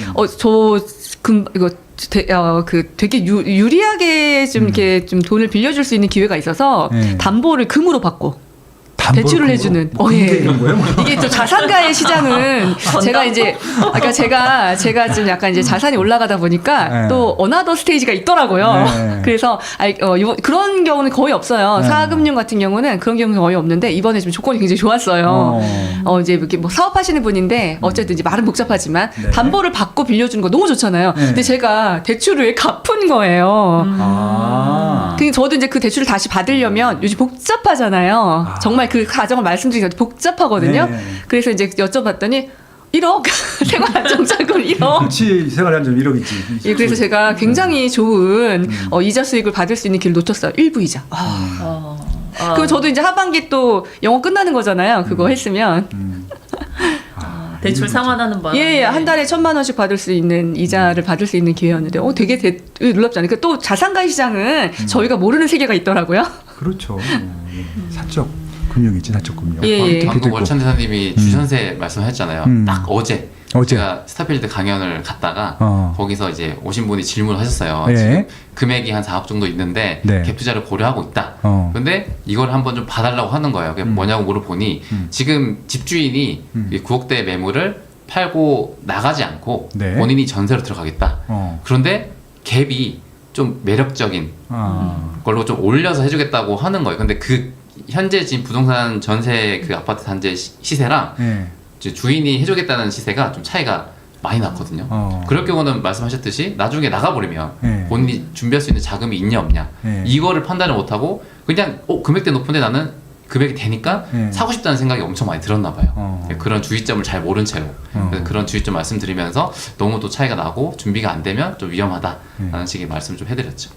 이거 되게 유리하게 좀 이렇게 좀 돈을 빌려줄 수 있는 기회가 있어서 네. 담보를 금으로 받고 담보를 대출을 금으로? 해주는. 뭐 예. 이런 거예요? 뭐. 이게 또 자산가의 시장은 제가 이제 그러니까 제가 좀 약간 이제 자산이 올라가다 보니까 네. 또 어나더 스테이지가 있더라고요. 네. 그래서 그런 경우는 거의 없어요. 네. 사금융 같은 경우는 그런 경우는 거의 없는데 이번에 좀 조건이 굉장히 좋았어요. 이제 이렇게 뭐 사업하시는 분인데 어쨌든 이제 말은 복잡하지만 네. 담보를 받고 빌려주는 거 너무 좋잖아요. 네. 근데 제가 대출을 갚은 거예요. 아. 그 저도 이제 그 대출을 다시 받으려면 요즘 복잡하잖아요. 아. 정말 그 과정을 말씀드리기가 복잡하거든요. 네. 그래서 이제 여쭤봤더니 1억 생활안정자금 1억. 그렇지 생활안정 1억이지. 예, 그래서 제가 굉장히 좋은 이자 수익을 받을 수 있는 길을 놓쳤어요. 일부 이자. 그리고 저도 이제 하반기 또 영어 끝나는 거잖아요. 그거 했으면. 대출 상환하는 바람에 예, 한 달에 1,000만 원씩 받을 수 있는 이자를 받을 수 있는 기회였는데, 되게 놀랍잖아요. 그러니까 또 자산가 시장은 저희가 모르는 세계가 있더라고요. 그렇죠. 사적 금융이지 사적 금융. 예. 방금 월천 대사님이 주전세 말씀하셨잖아요. 딱 어제 제가 스타필드 강연을 갔다가 거기서 이제 오신 분이 질문을 하셨어요. 예. 지금 금액이 한 4억 정도 있는데 네. 갭 투자를 고려하고 있다. 근데 이걸 한번 좀 봐달라고 하는 거예요. 그게 뭐냐고 물어보니 지금 집주인이 이 9억대 매물을 팔고 나가지 않고 네. 본인이 전세로 들어가겠다. 그런데 갭이 좀 매력적인 걸로 좀 올려서 해주겠다고 하는 거예요. 근데 그 현재 지금 부동산 전세 그 아파트 단지 시세랑 네. 이제 주인이 해주겠다는 시세가 좀 차이가 많이 났거든요. 그럴 경우는 말씀하셨듯이 나중에 나가버리면 네. 본인이 준비할 수 있는 자금이 있냐 없냐 네. 이거를 판단을 못하고 그냥 금액대 높은데 나는 금액이 되니까 네. 사고 싶다는 생각이 엄청 많이 들었나 봐요. 그런 주의점을 잘 모른 채로 그래서 그런 주의점 말씀드리면서 너무 또 차이가 나고 준비가 안 되면 좀 위험하다라는 식의 말씀 좀 해드렸죠.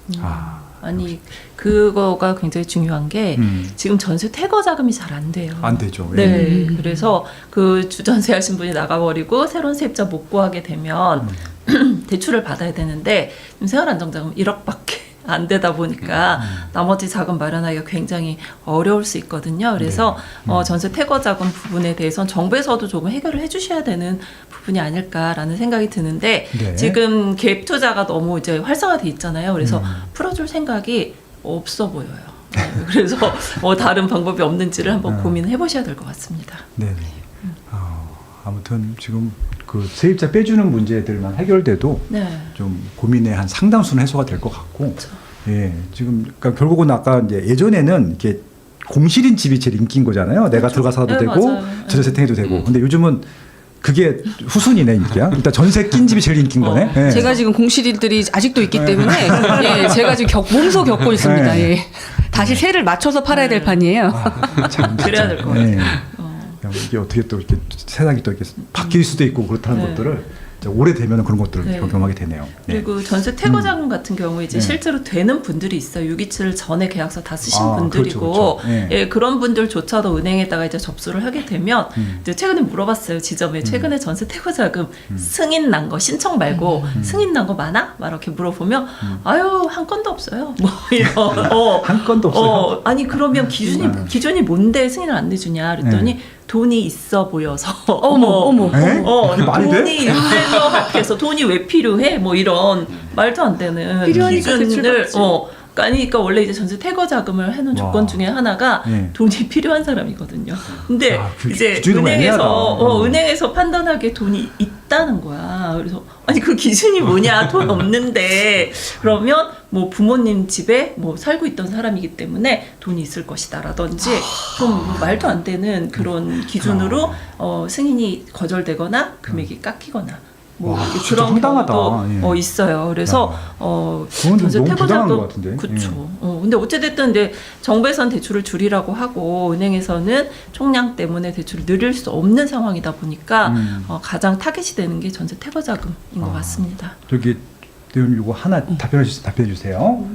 아니 그거가 굉장히 중요한 게 지금 전세 퇴거 자금이 잘 안 돼요. 안 되죠. 예. 네, 그래서 그 주전세 하신 분이 나가버리고 새로운 세입자 못 구하게 되면 대출을 받아야 되는데 지금 생활안정자금 1억밖에 안 되다 보니까 나머지 자금 마련하기가 굉장히 어려울 수 있거든요. 그래서 전세 퇴거 자금 부분에 대해서는 정부에서도 조금 해결을 해주셔야 되는 부분이 아닐까라는 생각이 드는데 네. 지금 갭 투자가 너무 이제 활성화돼 있잖아요. 그래서 풀어줄 생각이 없어 보여요. 네, 그래서 다른 방법이 없는지를 한번 고민해 보셔야 될 것 같습니다. 네. 아무튼 지금 그 세입자 빼주는 문제들만 해결돼도 네. 좀 고민의 한 상당수는 해소가 될 것 같고, 예, 지금 그러니까 결국은 아까 이제 예전에는 이렇게 공실인 집이 제일 인기인 거잖아요. 내가 들어가 살아도 네, 되고 맞아요. 전세 세팅해도 되고. 근데 요즘은 그게 후순위네 인기야. 일단 전세 낀 집이 제일 인기인 거네. 예. 제가 지금 공실들이 아직도 있기 때문에 예, 제가 지금 몸소 겪고 있습니다. 네. 예. 다시 세를 맞춰서 팔아야 될 판이에요. 참, 그래야 될 것 예. 같아요. 이게 어떻게 또 이렇게 세상이 또 이렇게 바뀔 수도 있고 그렇다는 네. 것들을 이제 오래되면 그런 것들을 네. 경험하게 되네요. 네. 그리고 전세 퇴거 자금 같은 경우에 이제 네. 실제로 되는 분들이 있어요. 627 전에 계약서 다 쓰신 아, 분들이고, 그렇죠, 그렇죠. 네. 예, 그런 분들조차도 은행에다가 이제 접수를 하게 되면 이제 최근에 물어봤어요. 지점에 최근에 전세 퇴거 자금 승인 난 거 신청 말고 승인 난 거 많아? 막 이렇게 물어보면 아유 한 건도 없어요. 뭐 이런 한 건도 없어요. 아니 그러면 기준이 뭔데 승인을 안 내주냐? 그랬더니 돈이 있어 보여서 어머. 에? 그게 말이 돼? 돈이 있을 것 같아서 돈이 왜 필요해? 뭐 이런 말도 안 되는 필요하니까 기준을 대출 받지. 그러니까 원래 이제 전세 퇴거 자금을 해놓은 조건 중에 하나가 예. 돈이 필요한 사람이거든요. 근데 그 이제 기준이 애매하다. 은행에서 판단하기에 돈이 있다는 거야. 그래서 아니 그 기준이 뭐냐? 돈 없는데 그러면 뭐 부모님 집에 뭐 살고 있던 사람이기 때문에 돈이 있을 것이다라든지 좀 말도 안 되는 그런 기준으로 승인이 거절되거나 금액이 깎이거나. 뭐 와, 이렇게 진짜 그런 황당하다. 경우도 예. 있어요. 그래서 그건 전세 너무 퇴거 부당한 자금 것 같은데. 그렇죠. 근데 어찌됐든 이제 정부에서는 대출을 줄이라고 하고 은행에서는 총량 때문에 대출을 늘릴 수 없는 상황이다 보니까 가장 타겟이 되는 게 전세 퇴거 자금인 것 같습니다. 저기 대표님 이거 하나 답변해 주세요.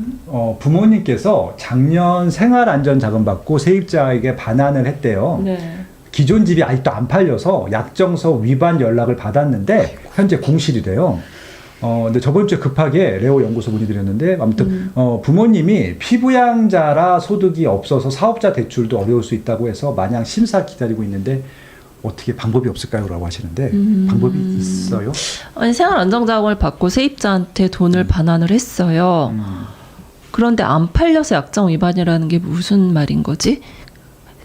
부모님께서 작년 생활안전자금 받고 세입자에게 반환을 했대요. 네. 기존 집이 아직도 안 팔려서 약정서 위반 연락을 받았는데 현재 공실이래요. 근데 저번 주에 급하게 레오 연구소 문의드렸는데 아무튼 부모님이 피부양자라 소득이 없어서 사업자 대출도 어려울 수 있다고 해서 마냥 심사 기다리고 있는데 어떻게 방법이 없을까요? 라고 하시는데 방법이 있어요? 아니 생활안정자금을 받고 세입자한테 돈을 반환을 했어요. 그런데 안 팔려서 약정 위반이라는 게 무슨 말인 거지?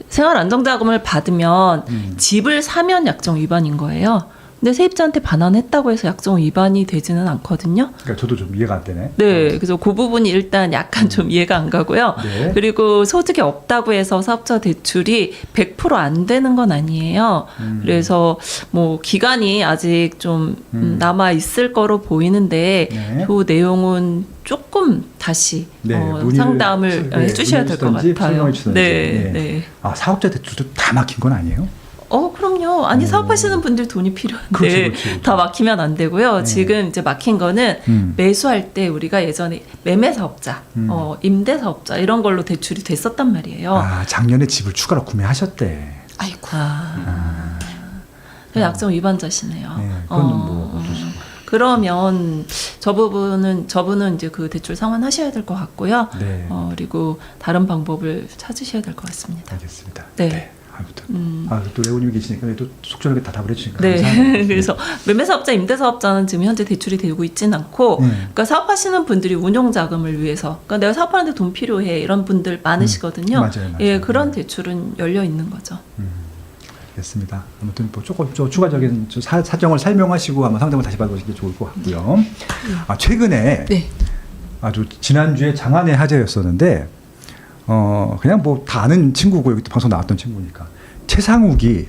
생활안정자금을 받으면 집을 사면 약정 위반인 거예요. 근데 세입자한테 반환했다고 해서 약정 위반이 되지는 않거든요. 그러니까 저도 좀 이해가 안 되네. 네, 그래서 그 부분이 일단 약간 좀 이해가 안 가고요. 네. 그리고 소득이 없다고 해서 사업자 대출이 100% 안 되는 건 아니에요. 그래서 뭐 기간이 아직 좀 남아 있을 거로 보이는데 네. 그 내용은 조금 다시 문의를 상담을 해주셔야 될 것 같아요. 설명해 주시든지. 네, 네. 아, 사업자 대출도 다 막힌 건 아니에요? 그럼요. 아니 사업하시는 분들 돈이 필요한데 그렇지. 다 막히면 안 되고요. 네. 지금 이제 막힌 거는 매수할 때 우리가 예전에 매매 사업자, 임대 사업자 이런 걸로 대출이 됐었단 말이에요. 아, 작년에 집을 추가로 구매하셨대. 아이고. 약정 위반자시네요. 네, 그건 뭐 어쩔 수 없고. 그러면 저분은 이제 그 대출 상환하셔야 될 것 같고요. 네. 그리고 다른 방법을 찾으셔야 될 것 같습니다. 알겠습니다. 네. 아무튼 또 레오님이 계시니까 또 속절하게 다 답을 해주시니까 네. 감사합니다. 그래서 매매사업자, 임대사업자는 지금 현재 대출이 되고 있진 않고, 그러니까 사업하시는 분들이 운용자금을 위해서, 그러니까 내가 사업하는데 돈 필요해 이런 분들 많으시거든요. 맞아요. 예, 그런 대출은 열려 있는 거죠. 알겠습니다. 아무튼 뭐 조금 추가적인 사정을 설명하시고 아마 상담을 다시 받으시는 게 좋을 것 같고요. 최근에 네. 아주 지난주에 장안의 화제였었는데 그냥 뭐 다 아는 친구고 여기 또 방송 나왔던 친구니까 최상욱이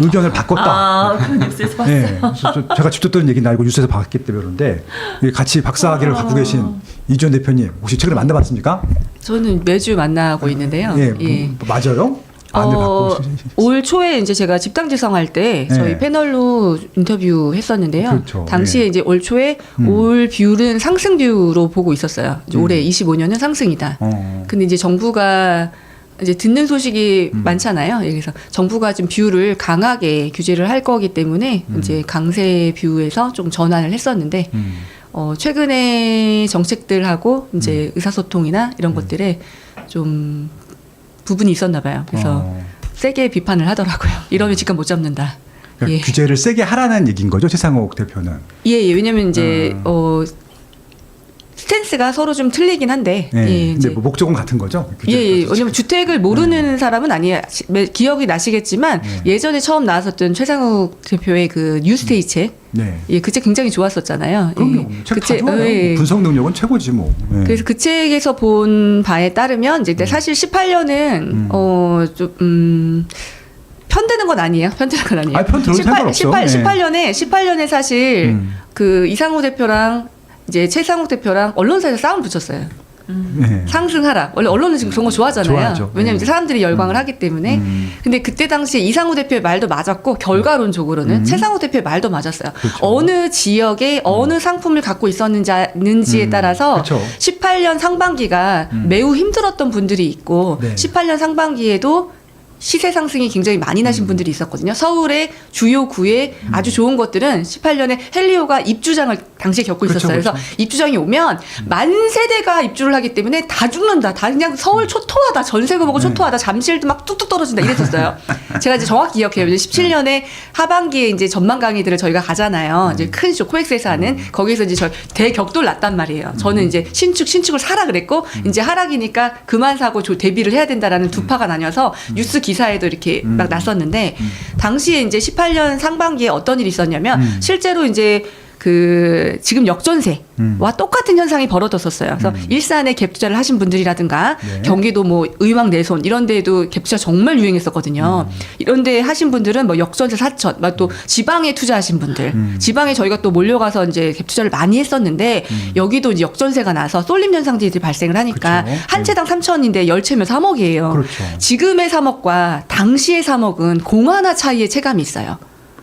의견을 바꿨다. 그 뉴스에서 봤어요. 네, 그래서 제가 직접 들은 얘기는 알고 뉴스에서 봤기 때문에 그런데 같이 박사학위를 갖고 계신 이주연 대표님 혹시 최근에 만나봤습니까? 저는 매주 만나고 있는데요. 예, 맞아요? 올 초에 이제 제가 집단지성할 때 저희 네. 패널로 인터뷰 했었는데요. 그렇죠. 당시에 네. 이제 올 초에 올 뷰는 상승 뷰로 보고 있었어요. 이제 올해 25년은 상승이다. 근데 이제 정부가 이제 듣는 소식이 많잖아요. 그래서 정부가 좀 뷰를 강하게 규제를 할 거기 때문에 이제 강세 뷰에서 좀 전환을 했었는데 최근에 정책들하고 이제 의사소통이나 이런 것들에 좀 부분이 있었나 봐요. 그래서 세게 비판을 하더라고요. 이러면 집값 못 잡는다. 그러니까 예. 규제를 세게 하라는 얘기인 거죠, 최상욱 대표는. 예, 왜냐면 이제 스탠스가 서로 좀 틀리긴 한데. 네. 예, 근데 뭐 목적은 같은 거죠? 예. 왜냐면 주택을 모르는 사람은 아니에요. 기억이 나시겠지만 예전에 처음 나왔었던 최상욱 대표의 그 뉴스테이 책. 네. 예, 그 책 굉장히 좋았었잖아요. 그럼요. 예. 책 다 좋아요. 예. 분석 능력은 최고지 뭐. 네. 그래서 그 책에서 본 바에 따르면 이제 사실 18년은 편드는 건 아니에요. 편드는 건 아니에요. 편 들어도 상관없어. 18년에 사실 그 이상우 대표랑 이제 최상욱 대표랑 언론사에서 싸움 붙였어요. 네. 상승하라. 원래 언론은 지금 그런 거 좋아하잖아요. 좋아하죠. 왜냐면 이제 사람들이 열광을 하기 때문에. 근데 그때 당시에 이상우 대표의 말도 맞았고 결과론적으로는 최상욱 대표의 말도 맞았어요. 그렇죠. 어느 지역에 어느 상품을 갖고 있었는지에 따라서 그렇죠. 18년 상반기가 매우 힘들었던 분들이 있고 네. 18년 상반기에도 시세 상승이 굉장히 많이 나신 분들이 있었거든요. 서울의 주요 구에 아주 좋은 것들은 18년에 헬리오가 입주장을 당시에 겪고 있었어요. 그렇죠. 그래서 입주장이 오면 만 세대가 입주를 하기 때문에 다 죽는다. 다 그냥 서울 초토화다. 전세금 보고 초토화다. 잠실도 막 뚝뚝 떨어진다. 이랬었어요. 제가 이제 정확히 기억해요. 17년에 하반기에 이제 전망 강의들을 저희가 가잖아요. 이제 큰 코엑스에서 하는 거기서 이제 저희 대격돌 났단 말이에요. 저는 이제 신축을 사라 그랬고 이제 하락이니까 그만 사고 대비를 해야 된다라는 두 파가 나뉘어서 뉴스 기사에도 이렇게 막 났었는데 당시에 이제 18년 상반기에 어떤 일이 있었냐면 실제로 이제 그 지금 역전세와 똑같은 현상이 벌어졌었어요. 그래서 일산에 갭 투자를 하신 분들이라든가 네. 경기도 뭐 의왕 내손 이런 데에도 갭 투자 정말 유행했었거든요. 이런 데 하신 분들은 뭐 역전세 사천, 또 지방에 투자하신 분들, 지방에 저희가 또 몰려가서 이제 갭 투자를 많이 했었는데 여기도 이제 역전세가 나서 쏠림 현상들이 발생을 하니까 그렇죠. 한 채당 3천인데 10채면 3억이에요. 그렇죠. 지금의 3억과 당시의 3억은 공 하나 차이의 체감이 있어요.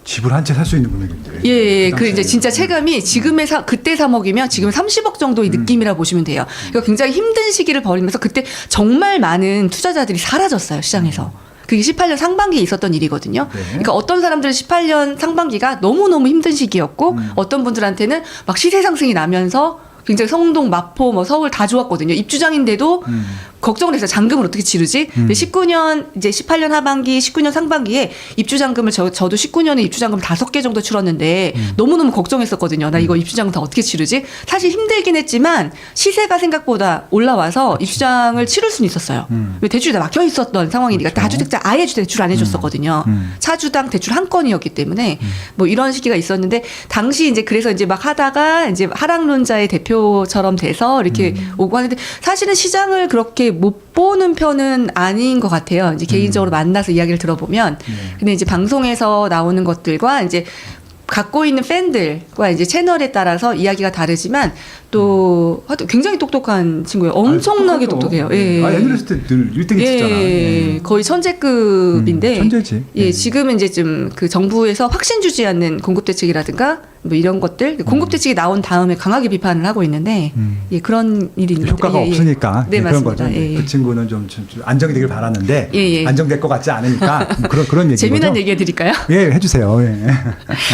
집을 한 채 살 수 있는 금액인데. 예, 그 당시에. 이제 진짜 체감이 지금의 그때 3억이면 지금 30억 정도의 느낌이라 보시면 돼요. 그러니까 굉장히 힘든 시기를 벌이면서 그때 정말 많은 투자자들이 사라졌어요, 시장에서. 그게 18년 상반기에 있었던 일이거든요. 네. 그러니까 어떤 사람들은 18년 상반기가 너무너무 힘든 시기였고 어떤 분들한테는 막 시세 상승이 나면서 굉장히 성동, 마포, 뭐 서울 다 좋았거든요. 입주장인데도 걱정을 했어요. 잔금을 어떻게 치르지? 근데 19년 이제 18년 하반기, 19년 상반기에 입주잔금을 저도 19년에 입주잔금 5개 정도 치렀는데 너무너무 걱정했었거든요. 나 이거 입주잔금 다 어떻게 치르지? 사실 힘들긴 했지만 시세가 생각보다 올라와서 입주장을 치를 수는 있었어요. 왜 대출이 다 막혀 있었던 상황이니까 그렇죠. 다주택자 아예 주택 대출 안 해줬었거든요. 차주당 대출 한 건이었기 때문에 뭐 이런 시기가 있었는데 당시 이제 그래서 이제 막 하다가 이제 하락론자의 대표처럼 돼서 이렇게 오고 하는데 사실은 시장을 그렇게 못 보는 편은 아닌 것 같아요. 이제 개인적으로 만나서 이야기를 들어보면. 근데 이제 방송에서 나오는 것들과 이제 갖고 있는 팬들과 이제 채널에 따라서 이야기가 다르지만 또 하여튼 굉장히 똑똑한 친구예요. 엄청나게 똑똑해요. 예. 아, 옛날에 늘 1등 예, 했잖아. 예. 거의 천재급인데. 천재지. 예, 지금은 이제 좀 그 정부에서 확신 주지 않는 공급 대책이라든가 뭐 이런 것들 공급 대책이 나온 다음에 강하게 비판을 하고 있는데 예, 그런 일이 있는데 효과가 예, 예. 없으니까 네, 그런 맞습니다. 거죠. 예, 예. 그 친구는 좀 안정이 되길 바라는데 예, 예. 안정될 것 같지 않으니까 그런 얘기죠. 재미난 얘기 해드릴까요? 예, 해주세요. 예.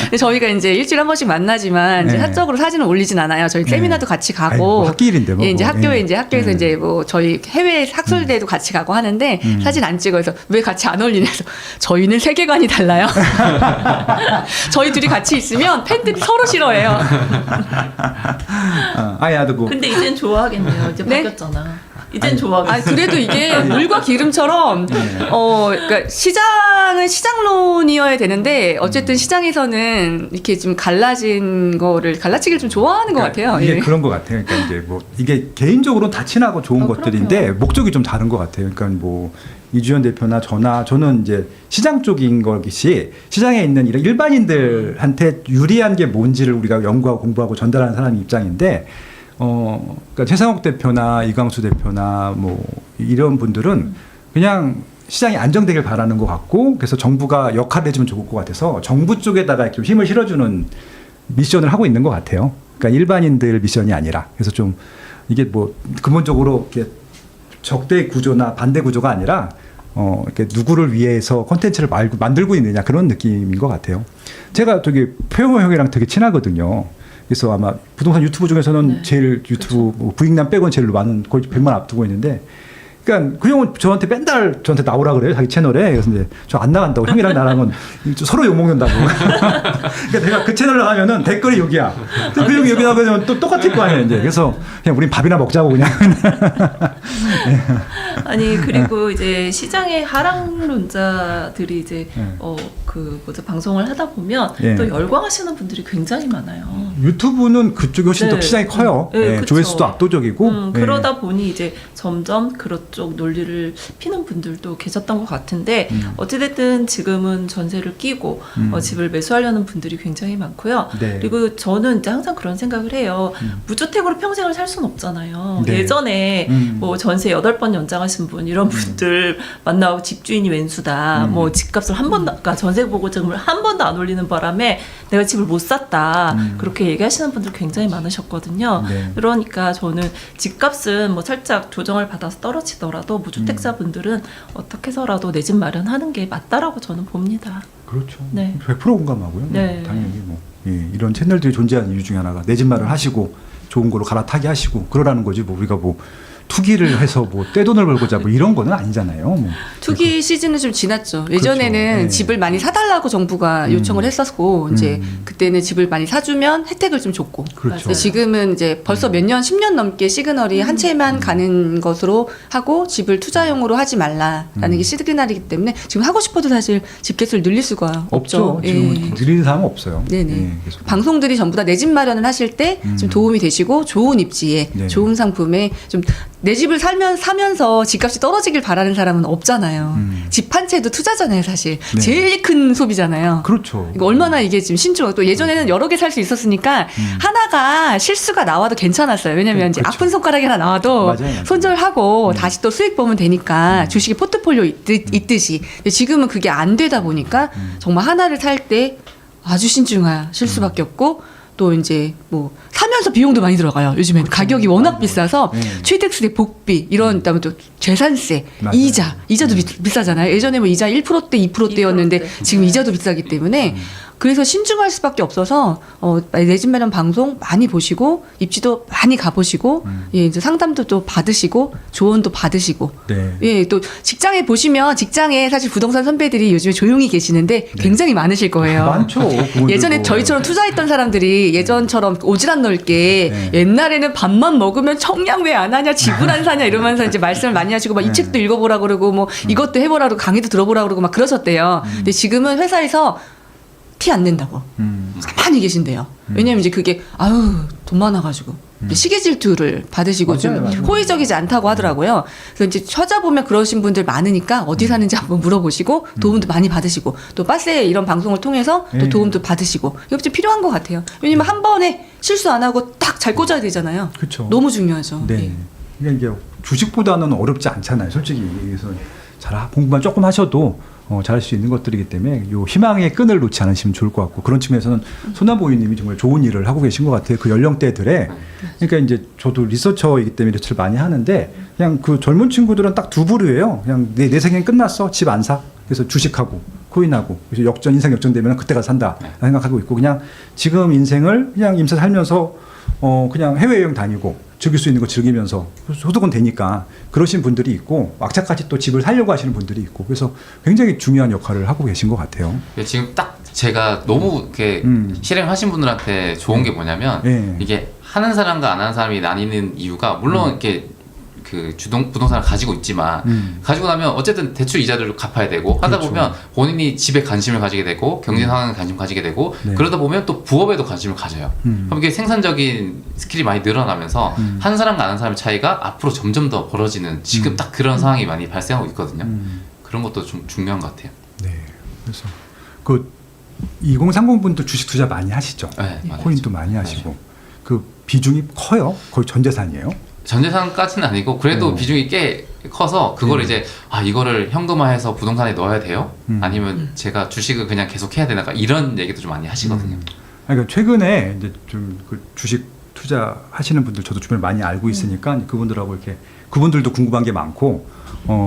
근데 저희가 이제 일주일에 한 번씩 만나지만 이제 네. 사적으로 사진을 올리진 않아요. 저희 네. 세미나도 같이 가고 아이, 뭐 학기 일인데 뭐. 예, 이제 학교에 예. 이제 학교에서 예. 이제 뭐 저희 해외 학술대회도 같이 가고 하는데 사진 안 찍어서 왜 같이 안 올리냐서 저희는 세계관이 달라요. 저희 둘이 같이 있으면 팬들이 서로 싫어해요. 아야도 뭐. 근데 이젠 좋아하겠네요. 이제 네? 바뀌었잖아. 이젠 좋아하겠어. 아 그래도 이게 물과 기름처럼 그러니까 시장은 시장론이어야 되는데 어쨌든 시장에서는 이렇게 좀 갈라치기를 좀 좋아하는 것 같아요. 이게 예. 그런 것 같아요. 그러니까 이제 뭐 이게 개인적으로는 다 친하고 좋은 것들인데 그럼요. 목적이 좀 다른 것 같아요. 그러니까 뭐 이주연 대표나 저는 이제 시장 쪽인 것이 시장에 있는 이런 일반인들한테 유리한 게 뭔지를 우리가 연구하고 공부하고 전달하는 사람의 입장인데. 그러니까 최상욱 대표나 이광수 대표나 뭐 이런 분들은 그냥 시장이 안정되길 바라는 것 같고 그래서 정부가 역할을 해주면 좋을 것 같아서 정부 쪽에다가 좀 힘을 실어주는 미션을 하고 있는 것 같아요. 그러니까 일반인들 미션이 아니라 그래서 좀 이게 뭐 근본적으로 이렇게 적대 구조나 반대 구조가 아니라 이렇게 누구를 위해서 콘텐츠를 만들고 있느냐 그런 느낌인 것 같아요. 제가 저기 표영호 형이랑 되게 친하거든요. 그래서 아마 부동산 유튜브 중에서는 네. 제일 유튜브 뭐 부익남 빼고는 제일 많은 거의 100만 앞두고 있는데 그러니까 그 형은 저한테 맨날 저한테 나오라 그래요 자기 채널에 그래서 이제 저 안 나간다고 형이랑 나랑은 서로 욕먹는다고 그러니까 내가 그 채널 나가면은 댓글이 욕이야 그 형이 여기 나가면 또 똑같을 거 아니야 이제 그래서 그냥 우린 밥이나 먹자고 그냥 아니 그리고 이제 시장의 하락론자들이 이제 그 뭐죠 방송을 하다 보면 예. 또 열광하시는 분들이 굉장히 많아요. 유튜브는 그쪽이 훨씬 더 네. 시장이 커요. 네, 예, 그쵸. 조회수도 압도적이고. 예. 그러다 보니 이제 점점 그쪽 논리를 피는 분들도 계셨던 것 같은데 어찌됐든 지금은 전세를 끼고 집을 매수하려는 분들이 굉장히 많고요. 네. 그리고 저는 이제 항상 그런 생각을 해요. 무주택으로 평생을 살 수는 없잖아요. 네. 예전에 뭐 전세 8번 연장하신 분 이런 분들 만나고 집주인이 왼수다. 뭐 집값을 한 번, 그러니까 전세금 주택보고금을 한 번도 안 올리는 바람에 내가 집을 못 샀다. 그렇게 얘기하시는 분들 굉장히 많으셨거든요. 네. 그러니까 저는 집값은 뭐 살짝 조정을 받아서 떨어지더라도 무주택자분들은 어떻게 해서라도 내 집 마련하는 게 맞다라고 저는 봅니다. 그렇죠. 네. 100% 공감하고요. 네. 당연히 뭐 이런 채널들이 존재하는 이유 중에 하나가 내 집 마련 하시고 좋은 거로 갈아타게 하시고 그러라는 거지 뭐 우리가 뭐 투기를 해서 뭐 떼돈을 벌고자 뭐 이런 거는 아니잖아요. 뭐. 투기 시즌은 좀 지났죠. 예전에는 그렇죠. 네. 집을 많이 사달라고 정부가 요청을 했었고 이제 그때는 집을 많이 사주면 혜택을 좀 줬고 그렇죠. 근데 지금은 이제 벌써 몇 년, 10년 넘게 시그널이 한 채만 가는 것으로 하고 집을 투자용으로 하지 말라라는 게 시그널이기 때문에 지금 하고 싶어도 사실 집 개수를 늘릴 수가 없죠. 없죠. 지금 예. 늘리는 사람은 없어요. 네네. 예, 그래서 방송들이 전부 다 내 집 마련을 하실 때 좀 도움이 되시고 좋은 입지에 네. 좋은 상품에 좀 내 집을 사면서 집값이 떨어지길 바라는 사람은 없잖아요. 집 한 채도 투자잖아요, 사실. 네. 제일 큰 소비잖아요. 그렇죠. 이거 얼마나 이게 지금 신중하고 또 예전에는 여러 개 살 수 있었으니까 하나가 실수가 나와도 괜찮았어요. 왜냐면 이제 그렇죠. 아픈 손가락이 하나 나와도 맞아요. 손절하고 다시 또 수익 보면 되니까 주식이 포트폴리오 있듯이. 근데 지금은 그게 안 되다 보니까 정말 하나를 살 때 아주 신중하실 수밖에 없고 또 이제 뭐 사면서 비용도 많이 들어가요. 요즘엔 그렇죠. 가격이 워낙 많이 비싸서 네. 취득세, 복비 이런 그다음에 또 재산세, 맞아요. 이자도 비싸잖아요. 예전에 뭐 이자 1%대, 2%대였는데 2%대. 지금 이자도 비싸기 때문에 그래서 신중할 수밖에 없어서 내 집 마련 방송 많이 보시고 입지도 많이 가보시고 예, 이제 상담도 또 받으시고 조언도 받으시고 네. 예, 또 직장에 보시면 직장에 사실 부동산 선배들이 요즘에 조용히 계시는데 굉장히 많으실 거예요. 많죠. 그분들도. 예전에 저희처럼 투자했던 사람들이 예전처럼 오지랖 넓게 네. 옛날에는 밥만 먹으면 청량 왜 안 하냐 집을 안 사냐 이러면서 이제 말씀을 많이 하시고 막 이 네. 책도 읽어보라 그러고 뭐 이것도 해보라 그러고 강의도 들어보라 그러고 막 그러셨대요. 근데 지금은 회사에서 티 안 낸다고 가만히 계신대요. 왜냐면 이제 그게 아유 돈 많아가지고 시기 질투를 받으시고 좀 맞아요. 호의적이지 않다고 하더라고요. 그래서 이제 찾아보면 그러신 분들 많으니까 어디 사는지 한번 물어보시고 도움도 많이 받으시고 또 빠세 이런 방송을 통해서 또 예. 도움도 받으시고 이거 좀 필요한 것 같아요. 왜냐면 한 번에 실수 안 하고 딱 잘 꽂아야 되잖아요. 그렇죠. 너무 중요하죠. 네. 예. 그러니까 이게 주식보다는 어렵지 않잖아요. 솔직히 그래서 공부만 조금 하셔도 잘할 수 있는 것들이기 때문에 요 희망의 끈을 놓지 않으시면 좋을 것 같고 그런 측면에서는 소나보이님이 정말 좋은 일을 하고 계신 것 같아요. 그 연령대들에 그러니까 이제 저도 리서처이기 때문에 리서치를 많이 하는데 그냥 그 젊은 친구들은 딱 두 부류예요. 그냥 내 생애 끝났어 집 안 사. 그래서 주식하고 코인하고 그래서 인생 역전되면 그때가 산다 생각하고 있고 그냥 지금 인생을 그냥 임사 살면서 그냥 해외여행 다니고 즐길 수 있는 거 즐기면서 소득은 되니까 그러신 분들이 있고 악착같이 또 집을 살려고 하시는 분들이 있고 그래서 굉장히 중요한 역할을 하고 계신 것 같아요. 지금 딱 제가 너무 이렇게 실행하신 분들한테 좋은 게 뭐냐면 네. 이게 하는 사람과 안 하는 사람이 나뉘는 이유가 물론 이렇게 그 부동산을 가지고 있지만 가지고 나면 어쨌든 대출 이자들을 갚아야 되고 하다 그렇죠. 보면 본인이 집에 관심을 가지게 되고 경제 상황에 관심 가지게 되고 네. 그러다 보면 또 부업에도 관심을 가져요. 그럼 이게 생산적인 스킬이 많이 늘어나면서 한 사람과 안 하는 사람의 차이가 앞으로 점점 더 벌어지는 지금 딱 그런 상황이 많이 발생하고 있거든요. 그런 것도 좀 중요한 것 같아요. 네. 그래서 그 2030분도 주식 투자 많이 하시죠. 네, 많이 코인도 하죠. 많이 하시고 그 비중이 커요. 거의 전 재산이에요. 전재산까지는 아니고 그래도 비중이 꽤 커서 그걸 이제 이거를 현금화해서 부동산에 넣어야 돼요? 아니면 제가 주식을 그냥 계속 해야 되나? 이런 얘기도 좀 많이 하시거든요. 그러니까 최근에 이제 좀 그 주식 투자 하시는 분들 저도 주변에 많이 알고 있으니까 그분들하고 이렇게 그분들도 궁금한 게 많고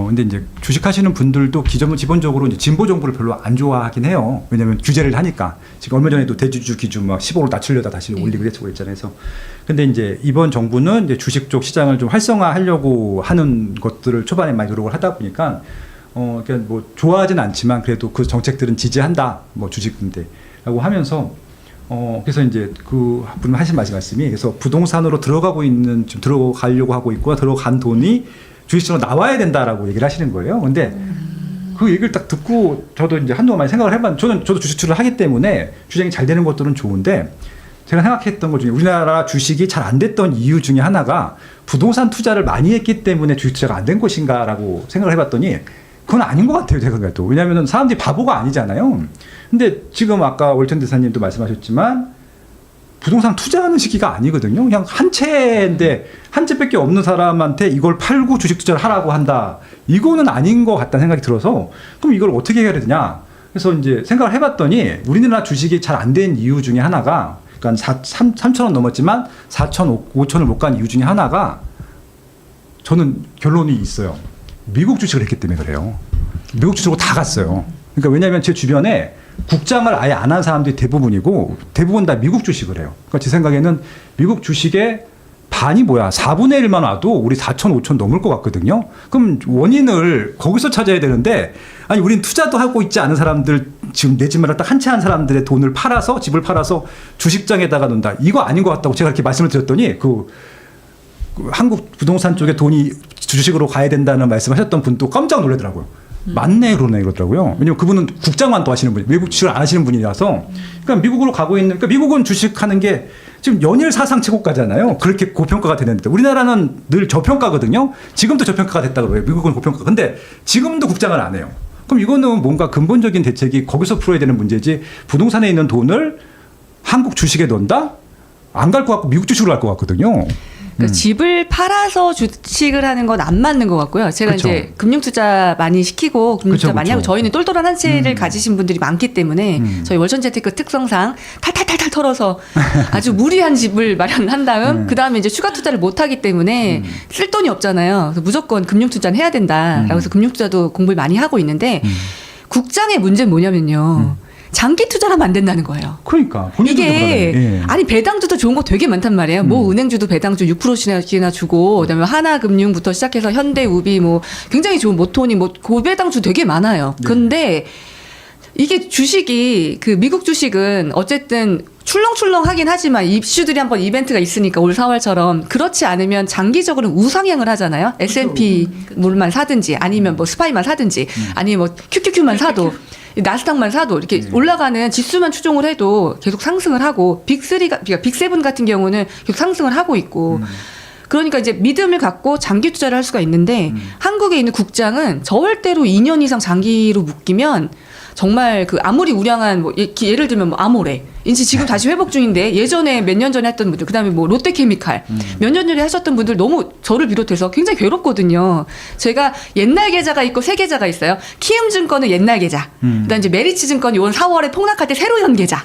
근데 이제 주식 하시는 분들도 기본적으로 이제 진보 정부를 별로 안 좋아하긴 해요. 왜냐하면 규제를 하니까 지금 얼마 전에도 대주주 기준 막 15로 낮추려다 다시 올리고 그랬잖아요. 그래서 근데 이제 이번 정부는 이제 주식 쪽 시장을 좀 활성화하려고 하는 것들을 초반에 많이 노력을 하다 보니까 그러니까 뭐 좋아하진 않지만 그래도 그 정책들은 지지한다. 뭐 주식인데라고 하면서 그래서 이제 그 분이 하신 말씀이 그래서 부동산으로 들어가고 있는 지금 들어가려고 하고 있고 들어간 돈이 주식시장으로 나와야 된다라고 얘기를 하시는 거예요. 근데 그 얘기를 딱 듣고 저도 이제 한동안 많이 생각을 해봤는데 저도 주식 투자를 하기 때문에 주식이 잘 되는 것들은 좋은데 제가 생각했던 것 중에 우리나라 주식이 잘 안 됐던 이유 중에 하나가 부동산 투자를 많이 했기 때문에 주식 투자가 안 된 것인가라고 생각을 해봤더니 그건 아닌 것 같아요. 제가 생각해도. 왜냐하면 사람들이 바보가 아니잖아요. 근데 지금 아까 월천 대사님도 말씀하셨지만 부동산 투자하는 시기가 아니거든요. 그냥 한 채인데 한 채밖에 없는 사람한테 이걸 팔고 주식 투자를 하라고 한다. 이거는 아닌 것 같다는 생각이 들어서 그럼 이걸 어떻게 해야 되냐. 그래서 이제 생각을 해봤더니 우리나라 주식이 잘 안 된 이유 중에 하나가 그러니까 3,000원 넘었지만 4,000, 5,000을 못 간 이유 중에 하나가 저는 결론이 있어요. 미국 주식을 했기 때문에 그래요. 미국 주식으로 다 갔어요. 그러니까 왜냐하면 제 주변에 국장을 아예 안 한 사람들이 대부분이고 대부분 다 미국 주식을 해요. 그러니까 제 생각에는 미국 주식의 반이 뭐야? 4분의 1만 와도 우리 4천, 5천 넘을 것 같거든요. 그럼 원인을 거기서 찾아야 되는데 아니 우린 투자도 하고 있지 않은 사람들 지금 내 집마다 딱 한 채 한 사람들의 돈을 팔아서 집을 팔아서 주식장에다가 놓는다. 이거 아닌 것 같다고 제가 이렇게 말씀을 드렸더니 그 한국 부동산 쪽에 돈이 주식으로 가야 된다는 말씀하셨던 분도 깜짝 놀라더라고요. 맞네 그러더라고요. 왜냐면 그분은 국장만 또 하시는 분이 외국 주식을 안 하시는 분이라서 그러니까 미국으로 가고 있는 그러니까 미국은 주식하는 게 지금 연일 사상 최고가잖아요. 그렇게 고평가가 되는데 우리나라는 늘 저평가거든요. 지금도 저평가가 됐다 그래요. 미국은 고평가. 근데 지금도 국장을 안 해요. 그럼 이거는 뭔가 근본적인 대책이 거기서 풀어야 되는 문제지 부동산에 있는 돈을 한국 주식에 넣는다? 안 갈 것 같고 미국 주식으로 갈 것 같거든요. 그러니까 집을 팔아서 주식을 하는 건 안 맞는 것 같고요. 제가 그쵸. 이제 금융투자 많이 시키고 금융투자 그쵸, 많이 그쵸. 하고 저희는 똘똘한 한 채를 가지신 분들이 많기 때문에 저희 월천재테크 특성상 탈탈탈탈 털어서 아주 무리한 집을 마련한 다음 그 다음에 이제 추가 투자를 못 하기 때문에 쓸 돈이 없잖아요. 그래서 무조건 금융투자는 해야 된다라고 해서 금융투자도 공부를 많이 하고 있는데 국장의 문제는 뭐냐면요. 장기 투자를 하면 안 된다는 거예요. 그러니까 본인도 이게 그러네. 예. 아니 배당주도 좋은 거 되게 많단 말이에요. 뭐 은행주도 배당주 6%씩이나 주고 그다음에 하나금융부터 시작해서 현대우비 뭐 굉장히 좋은 모토니 뭐 고배당주 되게 많아요. 네. 근데 이게 주식이 그 미국 주식은 어쨌든 출렁출렁하긴 하지만 이슈들이 한번 이벤트가 있으니까 올 4월처럼 그렇지 않으면 장기적으로는 우상향을 하잖아요. S&P 물만 사든지 아니면 뭐 스파이만 사든지 아니면 뭐 QQQ만 사도 나스닥만 사도 이렇게 올라가는 지수만 추종을 해도 계속 상승을 하고 빅3가 그러니까 빅7 같은 경우는 계속 상승을 하고 있고 그러니까 이제 믿음을 갖고 장기 투자를 할 수가 있는데 한국에 있는 국장은 절대로 2년 이상 장기로 묶이면 정말 그 아무리 우량한 뭐 예를 들면 뭐 아모레 이제 지금 다시 회복 중인데 예전에 몇 년 전에 했던 분들 그다음에 뭐 롯데케미칼 몇 년 전에 하셨던 분들 너무 저를 비롯해서 굉장히 괴롭거든요. 제가 옛날 계좌가 있고 새 계좌가 있어요. 키움증권은 옛날 계좌. 그다음 이제 메리츠증권 이번 4월에 폭락할 때 새로 연 계좌.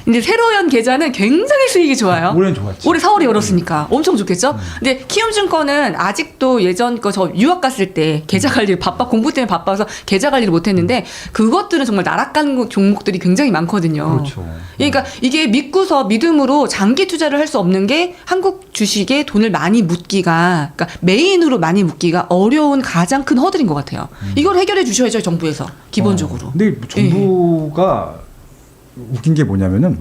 이제 새로 연 계좌는 굉장히 수익이 좋아요. 올해는 좋았지. 올해 4월에 열었으니까 엄청 좋겠죠. 근데 키움증권은 아직도 예전 거 저 유학 갔을 때 계좌 관리 공부 때문에 바빠서 계좌 관리를 못했는데 그것들은 정말 나락간 종목들이 굉장히 많거든요. 그렇죠. 그러니까 이게 믿고서 믿음으로 장기 투자를 할 수 없는 게 한국 주식에 돈을 많이 묻기가 그러니까 메인으로 많이 묻기가 어려운 가장 큰 허들인 것 같아요. 이걸 해결해 주셔야죠 정부에서 기본적으로. 근데 정부가 웃긴 게 뭐냐면은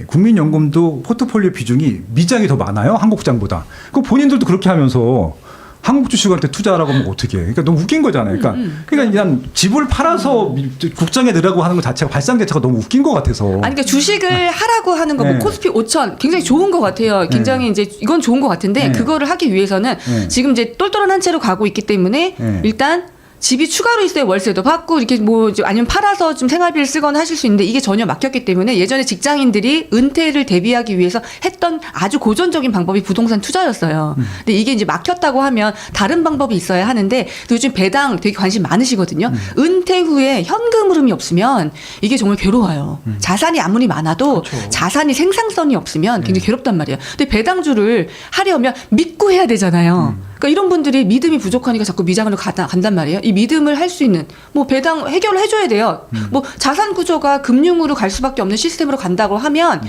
국민연금도 포트폴리오 비중이 미장이 더 많아요 한국장보다. 그 본인들도 그렇게 하면서 한국 주식한테 투자하라고 하면 어떻게 해? 그러니까 너무 웃긴 거잖아요. 그러니까 그냥 집을 팔아서 국장에 넣으라고 하는 것 자체가 발상 자체가 너무 웃긴 것 같아서. 아니 그러니까 주식을 하라고 하는 거 뭐 네. 코스피 5천 굉장히 좋은 것 같아요. 굉장히 이제 이건 좋은 것 같은데 네. 그거를 하기 위해서는 지금 이제 똘똘한 한 채로 가고 있기 때문에 일단 집이 추가로 있어야 월세도 받고 이렇게 뭐 아니면 팔아서 좀 생활비를 쓰거나 하실 수 있는데 이게 전혀 막혔기 때문에 예전에 직장인들이 은퇴를 대비하기 위해서 했던 아주 고전적인 방법이 부동산 투자였어요. 근데 이게 이제 막혔다고 하면 다른 방법이 있어야 하는데 요즘 배당 되게 관심 많으시거든요. 은퇴 후에 현금 흐름이 없으면 이게 정말 괴로워요. 자산이 아무리 많아도 그렇죠. 자산이 생산성이 없으면 굉장히 괴롭단 말이에요. 근데 배당주를 하려면 믿고 해야 되잖아요. 그러니까 이런 분들이 믿음이 부족하니까 자꾸 미장으로 간단 말이에요. 이 믿음을 할 수 있는 뭐 배당 해결을 해줘야 돼요. 뭐 자산 구조가 금융으로 갈 수밖에 없는 시스템으로 간다고 하면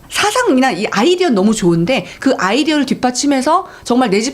사상이나 이 아이디어는 너무 좋은데 그 아이디어를 뒷받침해서 정말 내 집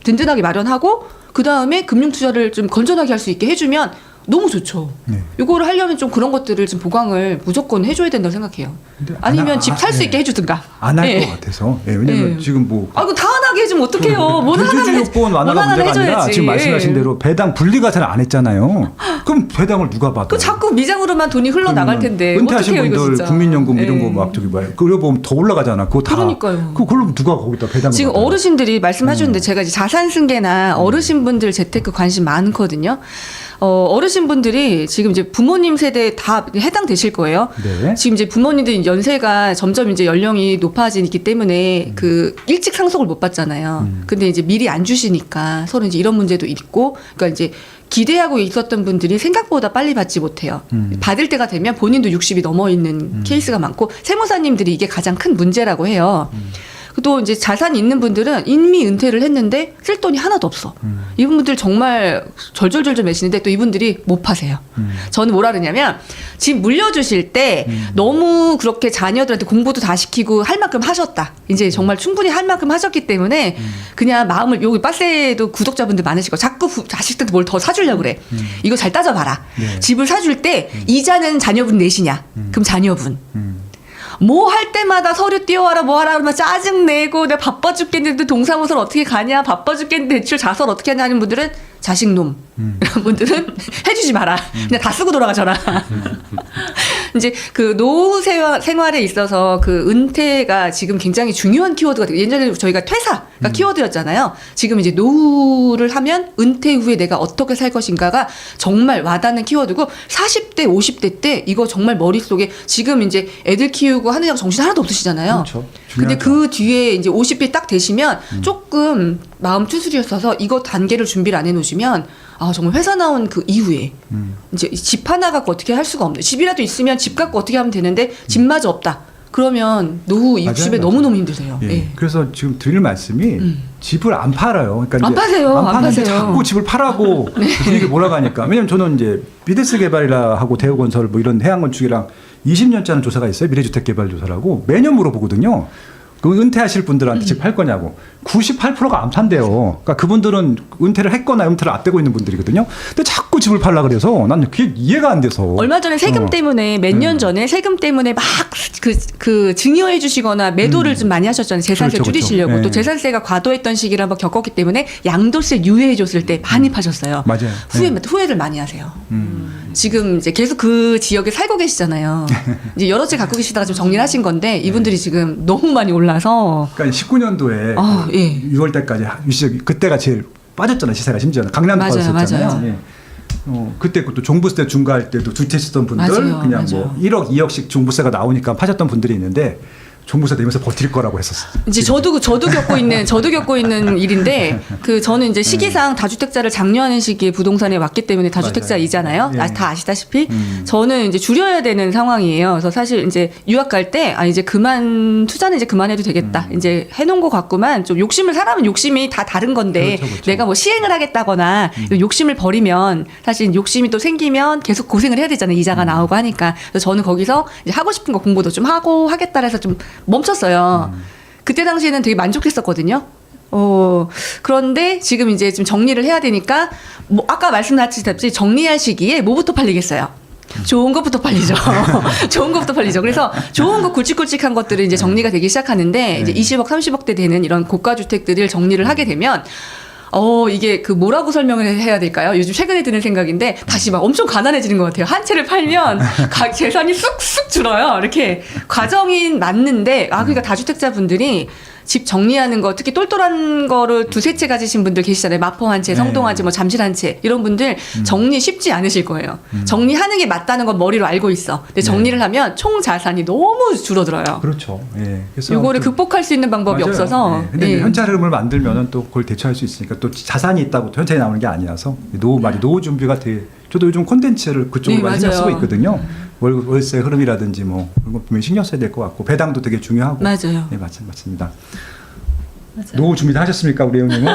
든든하게 마련하고 그 다음에 금융 투자를 좀 건전하게 할 수 있게 해주면 너무 좋죠. 네. 이거를 하려면 좀 그런 것들을 좀 보강을 무조건 해줘야 된다고 생각해요. 근데 아니면 집 살 수 네. 있게 해주든가. 안 할 것 네. 같아서. 왜냐면 네. 지금 뭐 아, 다 하나게 해주면 어떡해요. 뭐 대주주 요건 완화가 문제가 아니라 지금 말씀하신 대로 배당 분리가 잘 안 했잖아요. 그럼 배당을 누가 받아? 그 자꾸 미장으로만 돈이 흘러나갈 텐데 은퇴하신 어떡해요, 이거 분들 진짜. 국민연금 이런 네. 거 막 저기 뭐야 그려 보면 더 올라가잖아. 그거 다. 그러니까요. 그걸로 누가 거기다 배당을 지금 받아요? 어르신들이 말씀하셨는데 제가 이제 자산 승계나 어르신분들 재테크 관심 많거든요. 어르신분들이 지금 이제 부모님 세대 다 해당되실 거예요. 네. 지금 이제 부모님들 연세가 점점 이제 연령이 높아지기 때문에 그 일찍 상속을 못 받잖아요. 근데 이제 미리 안 주시니까 서로 이제 이런 문제도 있고, 그러니까 이제 기대하고 있었던 분들이 생각보다 빨리 받지 못해요. 받을 때가 되면 본인도 60이 넘어 있는 케이스가 많고 세무사님들이 이게 가장 큰 문제라고 해요. 또 이제 자산이 있는 분들은 이미 은퇴를 했는데 쓸 돈이 하나도 없어. 이분들 정말 절절절절 매시는데 또 이분들이 못 파세요. 저는 뭐라 그러냐면 집 물려주실 때 너무 그렇게 자녀들한테 공부도 다 시키고 할 만큼 하셨다. 이제 정말 충분히 할 만큼 하셨기 때문에 그냥 마음을 여기 빠세도 구독자분들 많으실 거 자꾸 자식들한테 뭘 더 사주려고 그래. 이거 잘 따져봐라. 네. 집을 사줄 때 이자는 자녀분 내시냐? 그럼 자녀분. 뭐 할 때마다 서류 띄워와라 뭐 하라 그러면 짜증내고 내가 바빠 죽겠는데 동사무소를 어떻게 가냐 바빠 죽겠는데 대출 자설 어떻게 하냐 하는 분들은 자식놈 이런 분들은 해주지 마라 그냥 다 쓰고 돌아가져라 이제 그 노후 생활에 있어서 그 은퇴가 지금 굉장히 중요한 키워드가 되고 예전에 저희가 퇴사가 키워드였잖아요. 지금 이제 노후를 하면 은퇴 후에 내가 어떻게 살 것인가가 정말 와닿는 키워드고 40대 50대 때 이거 정말 머릿속에 지금 이제 애들 키우고 하느냐고 정신 하나도 없으시잖아요. 그렇죠. 근데 중요하죠. 그 뒤에 이제 50대 딱 되시면 조금 마음 추스리셨어서 이거 단계를 준비를 안 해놓으시면 아 정말 회사 나온 그 이후에 이제 집 하나 갖고 어떻게 할 수가 없네. 집이라도 있으면 집 갖고 어떻게 하면 되는데 집마저 없다. 그러면 노후 60에 너무너무 힘드세요. 예. 예. 그래서 지금 드릴 말씀이 집을 안 팔아요. 그러니까 안 이제 파세요. 안 안 파는데 파세요. 자꾸 집을 팔라고 분위기 몰아가니까. 왜냐면 저는 이제 비데스 개발이라 하고 대우건설 뭐 이런 해양건축이랑 20년째 하는 조사가 있어요. 미래주택개발조사라고 매년 물어보거든요. 그 은퇴하실 분들한테 집 팔 거냐고 98%가 안 판대요. 그러니까 그분들은 은퇴를 했거나 은퇴를 앞두고 있는 분들이거든요. 근데 자꾸 집을 팔라 그래서 난 그게 이해가 안 돼서. 얼마 전에 세금 때문에 몇 년 전에 세금 때문에 막 그 증여해 주시거나 매도를 좀 많이 하셨잖아요. 재산세 그렇죠, 줄이시려고 그렇죠. 또 예. 재산세가 과도했던 시기를 한번 겪었기 때문에 양도세 유예해 줬을 때 많이 파셨어요. 맞아요. 후회를 많이 하세요. 지금 이제 계속 그 지역에 살고 계시잖아요. 이제 여러 채 갖고 계시다가 좀 정리를 하신 건데 이분들이 지금 너무 많이 올라서 그러니까 19년도에 아, 예. 6월 달까지 그때가 제일 빠졌잖아요. 시세가 심지어는 강남도 맞아요, 빠졌었잖아요. 맞아요. 예. 그때 또 종부세 중과할 때도 두 채 쓰던 분들 맞아요, 그냥 맞아요. 뭐 1억, 2억씩 종부세가 나오니까 파셨던 분들이 있는데 종부세 내면서 버틸 거라고 했었어요. 이제 저도 겪고 있는 일인데 그 저는 이제 시기상 다주택자를 장려하는 시기에 부동산에 왔기 때문에 다주택자이잖아요. 맞아요. 예. 다 아시다시피 저는 이제 줄여야 되는 상황이에요. 그래서 사실 이제 유학 갈 때 이제 투자는 이제 그만해도 되겠다. 이제 해놓은 거 갖고만 좀 사람은 욕심이 다 다른 건데 그렇죠, 그렇죠. 내가 뭐 시행을 하겠다거나 욕심을 버리면 사실 욕심이 또 생기면 계속 고생을 해야 되잖아요. 이자가 나오고 하니까. 그래서 저는 거기서 이제 하고 싶은 거 공부도 좀 하고 하겠다 해서 좀 멈췄어요. 그때 당시에는 되게 만족했었거든요. 그런데 지금 이제 좀 정리를 해야 되니까 뭐 아까 말씀하셨듯이 정리할 시기에 뭐부터 팔리겠어요? 좋은 것부터 팔리죠. 좋은 것부터 팔리죠. 그래서 좋은 거 굵직굵직한 것들은 이제 정리가 되기 시작하는데 이제 20억, 30억대 되는 이런 고가 주택들을 정리를 하게 되면 이게 그 뭐라고 설명을 해야 될까요? 요즘 최근에 드는 생각인데 다시 막 엄청 가난해지는 것 같아요. 한 채를 팔면 재산이 쑥쑥 줄어요. 이렇게 과정이 맞는데 그러니까 다주택자 분들이 집 정리하는 거 특히 똘똘한 거를 두세 채 가지신 분들 계시잖아요. 마포 한 채, 성동 한 채, 뭐 잠실 한 채 이런 분들 정리 쉽지 않으실 거예요. 정리하는 게 맞다는 건 머리로 알고 있어. 근데 정리를 하면 총 자산이 너무 줄어들어요. 그렇죠. 예. 그래서 요거를 좀- 극복할 수 있는 방법이 맞아요. 없어서. 예. 근데 예. 현찰 흐름을 만들면은 또 그걸 대처할 수 있으니까 또 자산이 있다고 또 현찰이 나오는 게 아니라서 노후 준비가 되게 저도 요즘 콘텐츠를 그쪽으로 네, 많이 신경 맞아요. 쓰고 있거든요. 월세 흐름이라든지 뭐 그런 거 분명히 신경 써야 될 것 같고 배당도 되게 중요하고. 맞아요. 네, 맞습니다. 맞아요. 노후 준비 다 하셨습니까, 우리 형님은?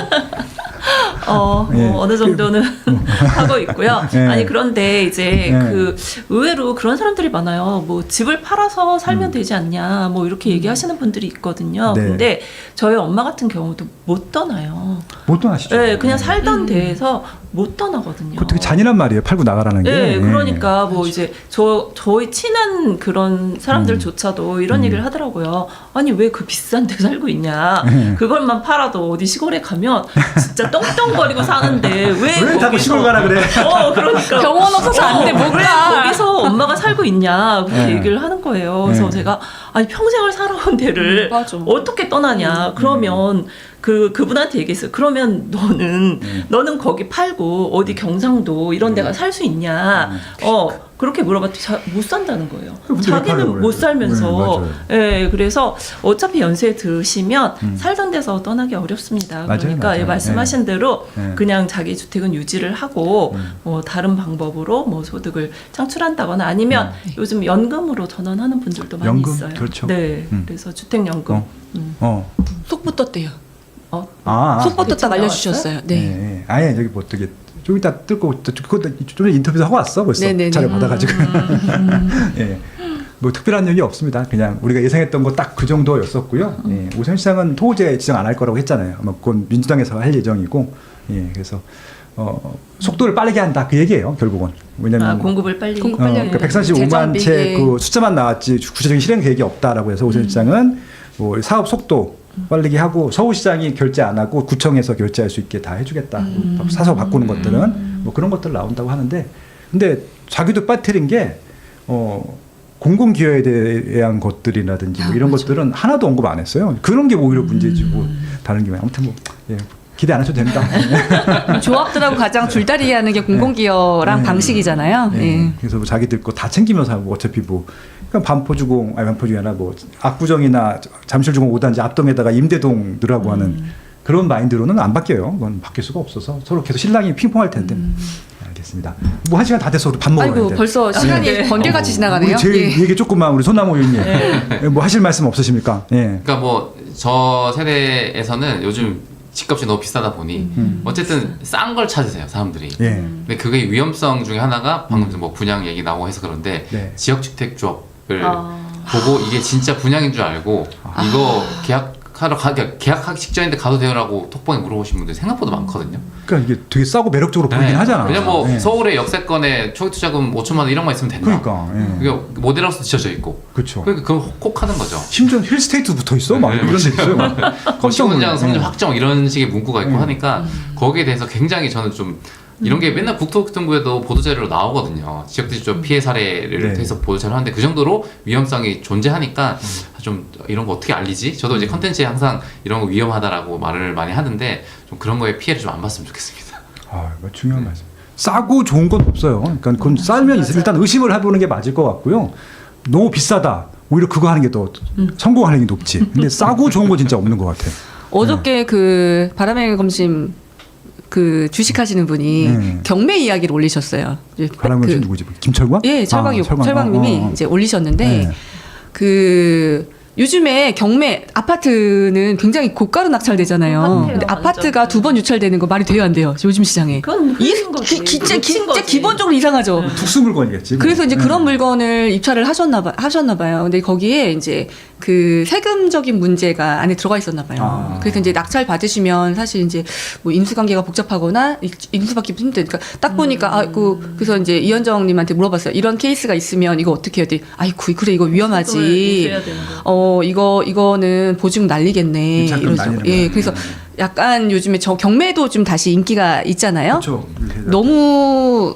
예. 어느 정도는 하고 있고요. 예. 아니 그런데 이제 예. 그 의외로 그런 사람들이 많아요. 뭐 집을 팔아서 살면 되지 않냐, 뭐 이렇게 얘기하시는 분들이 있거든요. 네. 근데 저희 엄마 같은 경우도 못 떠나요. 못 떠나시죠? 네, 그냥 살던 데에서 못 떠나거든요. 그거 되게 잔인한 말이에요. 팔고 나가라는 게. 네, 예. 그러니까 뭐 이제 저희 친한 그런 사람들조차도 이런 얘기를 하더라고요. 아니 왜 그 비싼 데 살고 있냐? 그걸만 팔아도 어디 시골에 가면 진짜 떵떵거리고 사는데 왜 자꾸 시골 가라 그래? 그러니까 병원 없어서 안 돼, 못 왜 가. 거기서 엄마가 살고 있냐 그렇게 네. 얘기를 하는 거예요. 그래서 네. 제가 아니 평생을 살아온 데를 맞아. 어떻게 떠나냐. 그러면 그분한테 얘기했어요. 그러면 너는 거기 팔고 어디 경상도 이런 데가 살 수 있냐. 그렇게 물어봤더니 못 산다는 거예요. 자기는 못 살면서. 예, 그래서 어차피 연세 드시면 살던 데서 떠나기 어렵습니다. 맞아요, 그러니까 맞아요. 말씀하신 대로 네. 그냥 자기 주택은 유지를 하고 뭐 다른 방법으로 뭐 소득을 창출한다거나 아니면 요즘 연금으로 전환하는 분들도 많이 연금? 있어요. 그렇죠. 네, 그래서 주택연금. 속보 떴대요. 그게 속보 떴다 지금 알려주셨어요. 네. 네. 아예 저기 뭐 되게 좀 이따 뜰고 그것도 좀 인터뷰도 하고 왔어 벌써 네네네. 자료 받아가지고 예. 뭐 특별한 얘기 없습니다. 그냥 우리가 예상했던 거 딱 그 정도였었고요. 예. 오세훈 시장은 토호제 지정 안 할 거라고 했잖아요. 아마 그건 민주당에서 할 예정이고 예. 그래서 속도를 빠르게 한다 그 얘기예요. 결국은 왜냐면 공급을 빨리. 그러니까 135만 채 그 숫자만 나왔지 구체적인 실행 계획이 없다라고 해서 오세훈 시장은 뭐 사업 속도 빠르게 하고 서울시장이 결제 안 하고 구청에서 결제할 수 있게 다 해주겠다. 사서 바꾸는 것들은 뭐 그런 것들 나온다고 하는데 근데 자기도 빠뜨린 게 공공기여에 대한 것들이라든지 뭐 이런 것들은 하나도 언급 안 했어요. 그런 게 오히려 문제지 뭐 다른 게 아무튼 뭐 예, 기대 안 하셔도 됩니다. 조합들하고 가장 줄다리기 하는 게 공공기여랑 방식이잖아요. 예. 그래서 뭐 자기들 거 다 챙기면서 하고 어차피 뭐 그러니까 반포주공 반포주의나 뭐 압구정이나 잠실주공 5단지 앞동에다가 임대동 넣으라고 하는 그런 마인드로는 안 바뀌어요. 그건 바뀔 수가 없어서 서로 계속 신랑이 핑퐁할 텐데. 알겠습니다. 뭐 한 시간 다 돼서 우리 밥 먹어야 돼. 아이고 벌써 시간이 번개같이 지나가네요. 우리 제일 예. 얘기 조금만 우리 손남호 의원님 뭐 하실 말씀 없으십니까? 예. 그러니까 뭐 저 세대에서는 요즘 집값이 너무 비싸다 보니 어쨌든 싼 걸 찾으세요 사람들이. 예. 근데 그게 위험성 중에 하나가 방금 뭐 분양 얘기 나오고 해서 그런데 네. 지역주택조합을 보고 이게 진짜 분양인 줄 알고 이거 계약하기 직전인데 가도 돼요라고 톡방에 물어보신 분들 생각보다 많거든요. 그러니까 이게 되게 싸고 매력적으로 보이긴 하잖아. 그냥 뭐 예. 서울의 역세권에 초기 투자금 5천만 원 이런 거 있으면 된다. 그러니까. 예. 그게 모델하우스 지어져 있고. 그렇죠. 그러니까 그걸 꼭 하는 거죠. 심지어 힐스테이트 붙어 있어. 막 이런 데 있어요. 거시원장 성질 놀래. 확정 이런 식의 문구가 있고 하니까 거기에 대해서 굉장히 저는 좀 이런 게 맨날 국토교통부에도 보도자료로 나오거든요. 지역대지조 피해 사례를 해서 보도자료 하는데 그 정도로 위험성이 존재하니까 좀 이런 거 어떻게 알리지? 저도 이제 컨텐츠에 항상 이런 거 위험하다라고 말을 많이 하는데 좀 그런 거에 피해를 좀 안 봤으면 좋겠습니다. 이거 중요한 말씀. 싸고 좋은 건 없어요. 그러니까 그건 싸면 일단 의심을 해보는 게 맞을 것 같고요. 너무 비싸다. 오히려 그거 하는 게 더 성공하는 게 높지. 근데 싸고 좋은 거 진짜 없는 것 같아요. 어저께 그 바람의 검심 그 주식하시는 분이 경매 이야기를 올리셨어요. 바람의 검심 누구지? 김철광? 예, 철광님이 이제 올리셨는데 그 요즘에 경매 아파트는 굉장히 고가로 낙찰되잖아요. 근데 아파트가 두 번 유찰되는 거 말이 돼요, 안 돼요? 요즘 시장에. 그건 흘린 거지. 진짜 놓친 거지. 기본적으로 이상하죠. 특수 물건이겠지. 그래서 이제 그런 물건을 입찰을 하셨나 봐요. 근데 거기에 이제 그 세금적인 문제가 안에 들어가 있었나 봐요. 그래서 이제 낙찰 받으시면 사실 이제 뭐 인수관계가 복잡하거나 인수받기 힘든. 그러니까 딱 보니까 그래서 이제 이현정님한테 물어봤어요. 이런 케이스가 있으면 이거 어떻게 해야 돼? 아이고 그래 이거 위험하지. 이거는 보증 날리겠네. 이러죠. 예, 그래서 약간 요즘에 저 경매도 좀 다시 인기가 있잖아요. 그렇죠. 너무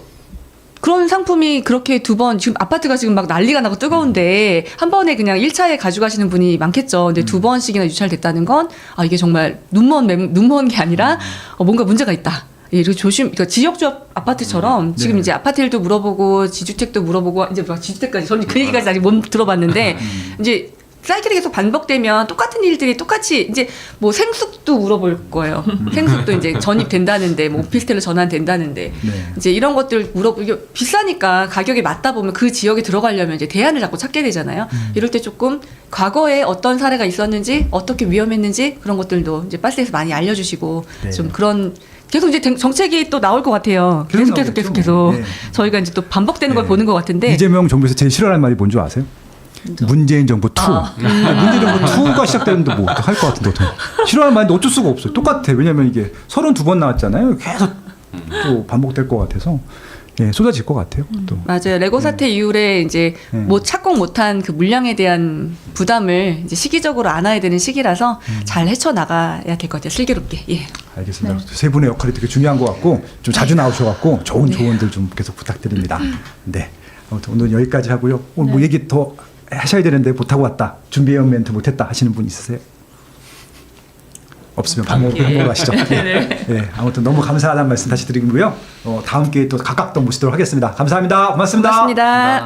그런 상품이 그렇게 두 번 지금 아파트가 지금 막 난리가 나고 뜨거운데 한 번에 그냥 1차에 가져가시는 분이 많겠죠. 근데 두 번씩이나 유찰됐다는 건 이게 정말 눈먼 게 아니라 뭔가 문제가 있다. 예, 그리고 그러니까 지역주합 아파트처럼 지금 이제 아파트일도 물어보고 지주택도 물어보고 이제 막 지주택까지 저는 그 얘기까지 아직 못 들어봤는데 이제 사이클이 계속 반복되면 똑같은 일들이 똑같이 이제 뭐 생숙도 물어볼 거예요. 생숙도 이제 전입된다는데 뭐 오피스텔로 전환된다는데 이제 이런 것들 이게 비싸니까 가격이 맞다 보면 그 지역에 들어가려면 이제 대안을 자꾸 찾게 되잖아요. 이럴 때 조금 과거에 어떤 사례가 있었는지 어떻게 위험했는지 그런 것들도 이제 빠스에서 많이 알려주시고 좀 그런 계속 이제 정책이 또 나올 것 같아요. 계속 네. 저희가 이제 또 반복되는 걸 보는 것 같은데 이재명 정부에서 제일 싫어하는 말이 뭔지 아세요? 문재인 정부 2. 문재인 정부 2가 시작되는데 뭐 할 것 같은데 어떻게 싫어하는 말인데 어쩔 수가 없어요. 똑같아. 왜냐면 이게 32번 나왔잖아요. 계속 또 반복될 것 같아서 쏟아질 것 같아요. 또. 맞아요. 레고 사태 이후에 이제 뭐 착공 못한 그 물량에 대한 부담을 이제 시기적으로 안아야 되는 시기라서 잘 헤쳐 나가야 될 것 같아요. 슬기롭게. 예. 알겠습니다. 세 분의 역할이 되게 중요한 것 같고 좀 자주 나오셔갖고 좋은 조언들 좀 계속 부탁드립니다. 네. 아무튼 오늘 여기까지 하고요. 오늘 뭐 얘기 더 하셔야 되는데 못하고 왔다. 준비해온 멘트 못했다 하시는 분 있으세요? 없으면 밥 먹으러 가시죠. 네. 예, 아무튼 너무 감사하다는 말씀 다시 드리고요. 다음 기회에 또 각각 또 모시도록 하겠습니다. 감사합니다. 고맙습니다. 고맙습니다.